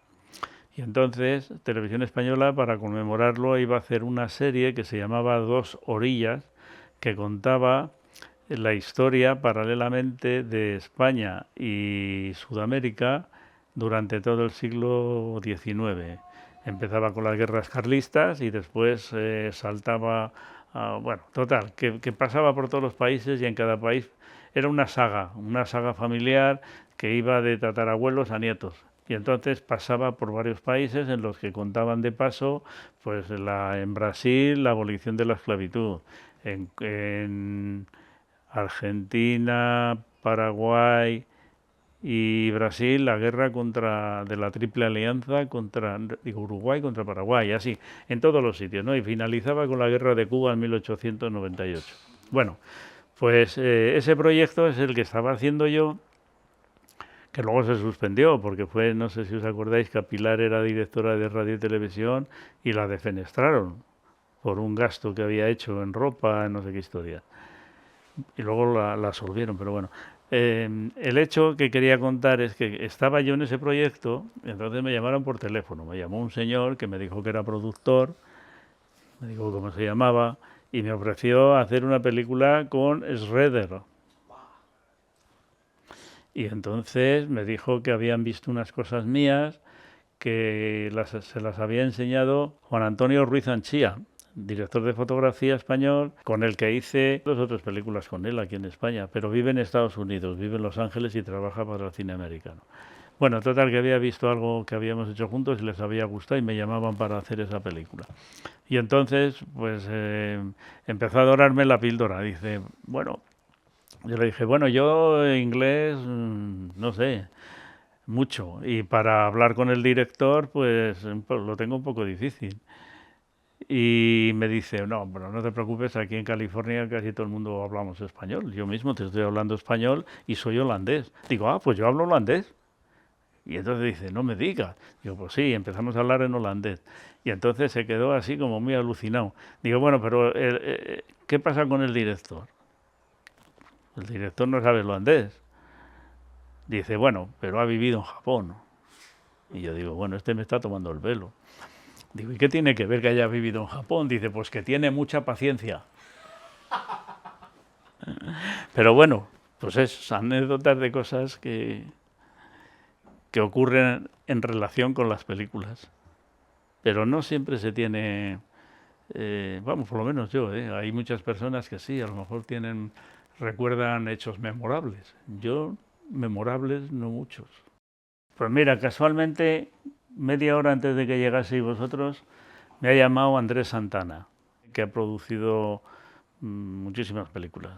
Y entonces Televisión Española, para conmemorarlo, iba a hacer una serie que se llamaba Dos Orillas, que contaba la historia paralelamente de España y Sudamérica durante todo el siglo XIX. Empezaba con las guerras carlistas y después saltaba, bueno, total, que pasaba por todos los países y en cada país era una saga familiar que iba de tatarabuelos a nietos. Y entonces pasaba por varios países en los que contaban de paso, pues en Brasil la abolición de la esclavitud, en Argentina, Paraguay y Brasil la guerra de la Triple Alianza contra Uruguay contra Paraguay, así, en todos los sitios, ¿no? Y finalizaba con la guerra de Cuba en 1898. Bueno, pues ese proyecto es el que estaba haciendo yo, que luego se suspendió, porque fue, no sé si os acordáis, que Pilar era directora de Radio y Televisión y la defenestraron. por un gasto que había hecho en ropa, en no sé qué historia. Y luego la absorbieron, pero bueno. El hecho que quería contar es que estaba yo en ese proyecto, y entonces me llamaron por teléfono. Me llamó un señor que me dijo que era productor, me dijo cómo se llamaba, y me ofreció hacer una película con Schroeder. Y entonces me dijo que habían visto unas cosas mías que se las había enseñado Juan Antonio Ruiz Anchía, director de fotografía español, con el que hice 2 o 3 películas con él aquí en España, pero vive en Estados Unidos, vive en Los Ángeles y trabaja para el cine americano. Bueno, total, que había visto algo que habíamos hecho juntos y les había gustado y me llamaban para hacer esa película. Y entonces, pues, empezó a dorarme la píldora. Dice, bueno, yo le dije, bueno, yo inglés, no sé, mucho. Y para hablar con el director, pues lo tengo un poco difícil. Y me dice, no, pero no te preocupes, aquí en California casi todo el mundo hablamos español. Yo mismo te estoy hablando español y soy holandés. Digo, pues yo hablo holandés. Y entonces dice, no me digas. Digo, pues sí, empezamos a hablar en holandés. Y entonces se quedó así como muy alucinado. Digo, bueno, pero ¿qué pasa con el director? El director no sabe holandés. Dice, bueno, pero ha vivido en Japón. Y yo digo, bueno, este me está tomando el pelo. Digo, ¿y qué tiene que ver que haya vivido en Japón? Dice, pues que tiene mucha paciencia. Pero bueno, pues es anécdotas de cosas que ocurren en relación con las películas. Pero no siempre se tiene, vamos, por lo menos yo, hay muchas personas que sí, a lo mejor recuerdan hechos memorables. Yo, memorables, no muchos. Pues mira, casualmente, media hora antes de que llegaseis vosotros, me ha llamado Andrés Santana, que ha producido muchísimas películas.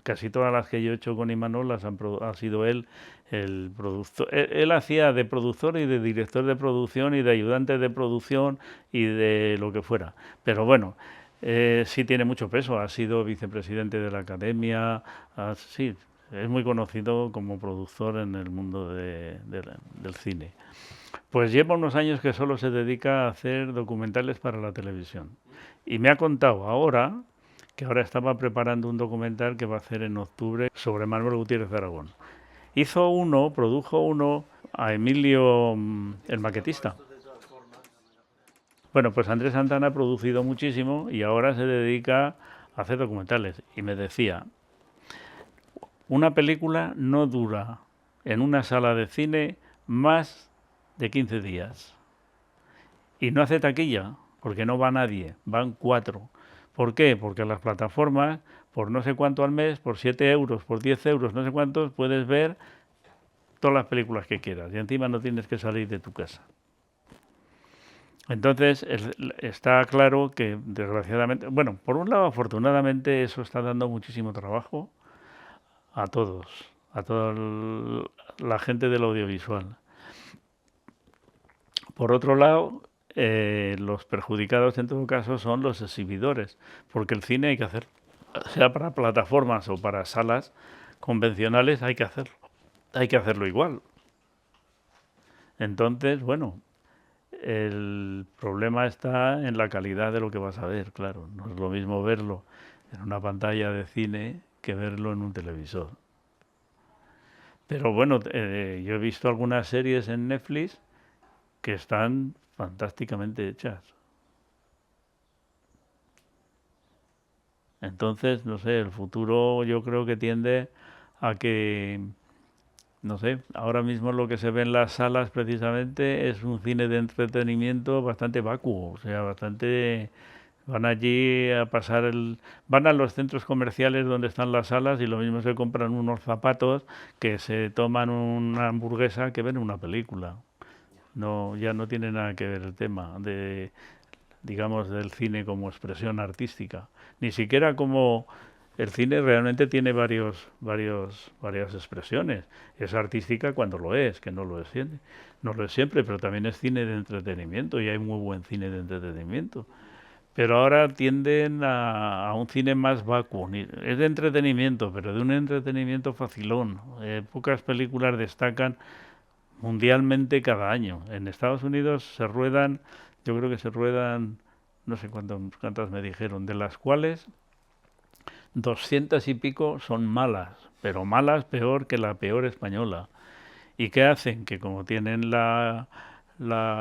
Casi todas las que yo he hecho con Imanol ha sido él el productor. Él hacía de productor y de director de producción y de ayudante de producción y de lo que fuera. Pero bueno, sí tiene mucho peso. Ha sido vicepresidente de la Academia. Sí, es muy conocido como productor en el mundo del cine. Pues lleva unos años que solo se dedica a hacer documentales para la televisión. Y me ha contado ahora que ahora estaba preparando un documental que va a hacer en octubre sobre Manuel Gutiérrez de Aragón. Produjo uno a Emilio, el maquetista. Bueno, pues Andrés Santana ha producido muchísimo y ahora se dedica a hacer documentales. Y me decía, una película no dura en una sala de cine más de 15 días. Y no hace taquilla, porque no va nadie, van 4. ¿Por qué? Porque las plataformas, por no sé cuánto al mes, por 7 euros, por 10 euros, no sé cuántos, puedes ver todas las películas que quieras y encima no tienes que salir de tu casa. Entonces, está claro que, desgraciadamente, bueno, por un lado, afortunadamente, eso está dando muchísimo trabajo a toda la gente del audiovisual. Por otro lado, los perjudicados en todo caso son los exhibidores, porque el cine hay que hacer, sea para plataformas o para salas convencionales, hay que hacerlo igual. Entonces, bueno, el problema está en la calidad de lo que vas a ver, claro. No es lo mismo verlo en una pantalla de cine que verlo en un televisor. Pero bueno, yo he visto algunas series en Netflix que están fantásticamente hechas. Entonces, no sé, el futuro yo creo que tiende a que, no sé, ahora mismo lo que se ve en las salas precisamente es un cine de entretenimiento bastante vacuo, o sea, bastante... Van allí a pasar van a los centros comerciales donde están las salas y lo mismo se compran unos zapatos que se toman una hamburguesa que ven una película. No, ya no tiene nada que ver el tema digamos, del cine como expresión artística. Ni siquiera como el cine realmente tiene varias expresiones. Es artística cuando lo es, que no lo es siempre. No lo es siempre, pero también es cine de entretenimiento y hay muy buen cine de entretenimiento. Pero ahora tienden a un cine más vacuo. Es de entretenimiento, pero de un entretenimiento facilón. Pocas películas destacan mundialmente cada año. En Estados Unidos yo creo que se ruedan no sé cuántas me dijeron, de las cuales 200 y pico son malas, pero malas peor que la peor española. ¿Y qué hacen? Que como tienen la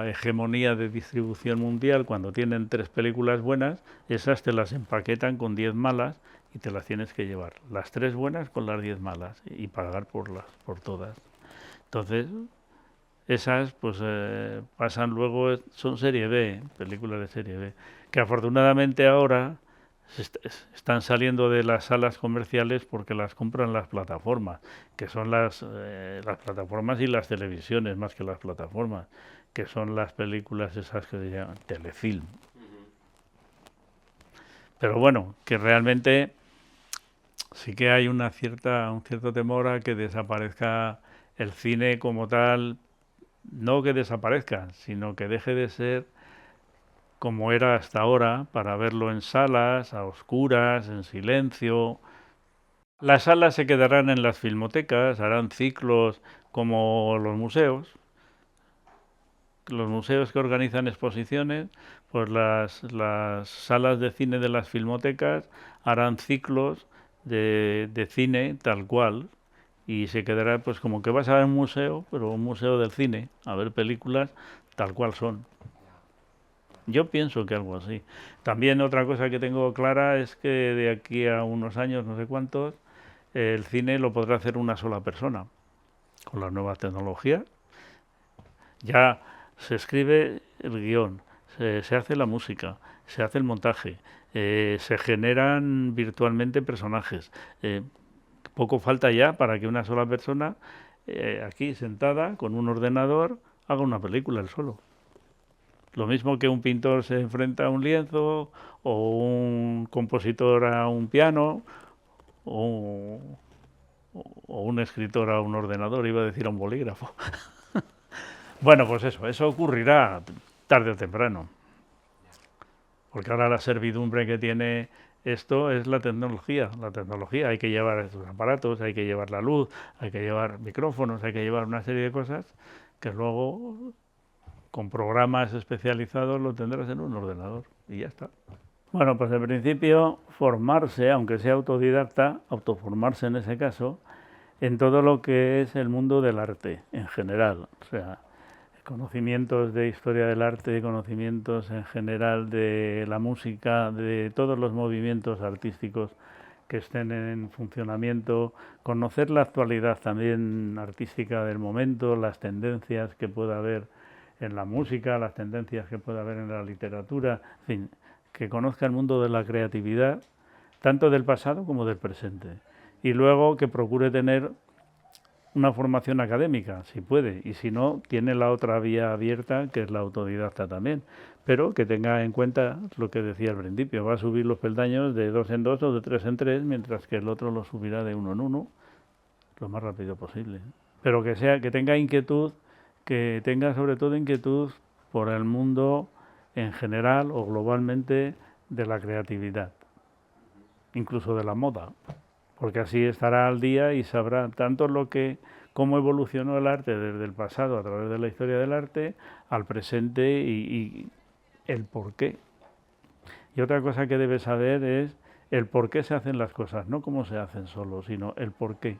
hegemonía de distribución mundial, cuando tienen 3 películas buenas, esas te las empaquetan con 10 malas y te las tienes que llevar. Las 3 buenas con las 10 malas y pagar por todas. Entonces, esas pues pasan luego, son serie B, películas de serie B, que afortunadamente ahora están saliendo de las salas comerciales porque las compran las plataformas, que son las plataformas y las televisiones más que las plataformas, que son las películas esas que se llaman telefilm. Pero bueno, que realmente sí que hay un cierto temor a que desaparezca el cine como tal, no que desaparezca, sino que deje de ser como era hasta ahora, para verlo en salas, a oscuras, en silencio. Las salas se quedarán en las filmotecas, harán ciclos como los museos. Los museos que organizan exposiciones, pues las salas de cine de las filmotecas harán ciclos de cine tal cual, y se quedará pues como que vas a ver un museo, pero un museo del cine, a ver películas tal cual son. Yo pienso que algo así. También otra cosa que tengo clara es que de aquí a unos años, no sé cuántos, el cine lo podrá hacer una sola persona. Con las nuevas tecnologías ya se escribe el guión, se hace la música, se hace el montaje, se generan virtualmente personajes. Poco falta ya para que una sola persona, aquí sentada con un ordenador, haga una película él solo. Lo mismo que un pintor se enfrenta a un lienzo, o un compositor a un piano, o un escritor a un ordenador, iba a decir a un bolígrafo. Bueno, pues eso ocurrirá tarde o temprano. Porque ahora la servidumbre que tiene esto es la tecnología. La tecnología, hay que llevar estos aparatos, hay que llevar la luz, hay que llevar micrófonos, hay que llevar una serie de cosas que luego, con programas especializados, lo tendrás en un ordenador y ya está. Bueno, pues en principio formarse, aunque sea autodidacta, autoformarse en ese caso, en todo lo que es el mundo del arte en general. O sea, conocimientos de historia del arte, conocimientos en general de la música, de todos los movimientos artísticos que estén en funcionamiento, conocer la actualidad también artística del momento, las tendencias que pueda haber en la música, las tendencias que pueda haber en la literatura, en fin, que conozca el mundo de la creatividad, tanto del pasado como del presente. Y luego que procure tener una formación académica, si puede, y si no, tiene la otra vía abierta, que es la autodidacta también, pero que tenga en cuenta lo que decía al principio, va a subir los peldaños de 2 en 2 o de 3 en 3, mientras que el otro lo subirá de 1 en 1, lo más rápido posible. Pero que tenga inquietud, que tenga sobre todo inquietud por el mundo en general o globalmente de la creatividad, incluso de la moda, porque así estará al día y sabrá tanto cómo evolucionó el arte desde el pasado a través de la historia del arte al presente y el por qué. Y otra cosa que debe saber es el por qué se hacen las cosas, no cómo se hacen solo, sino el por qué.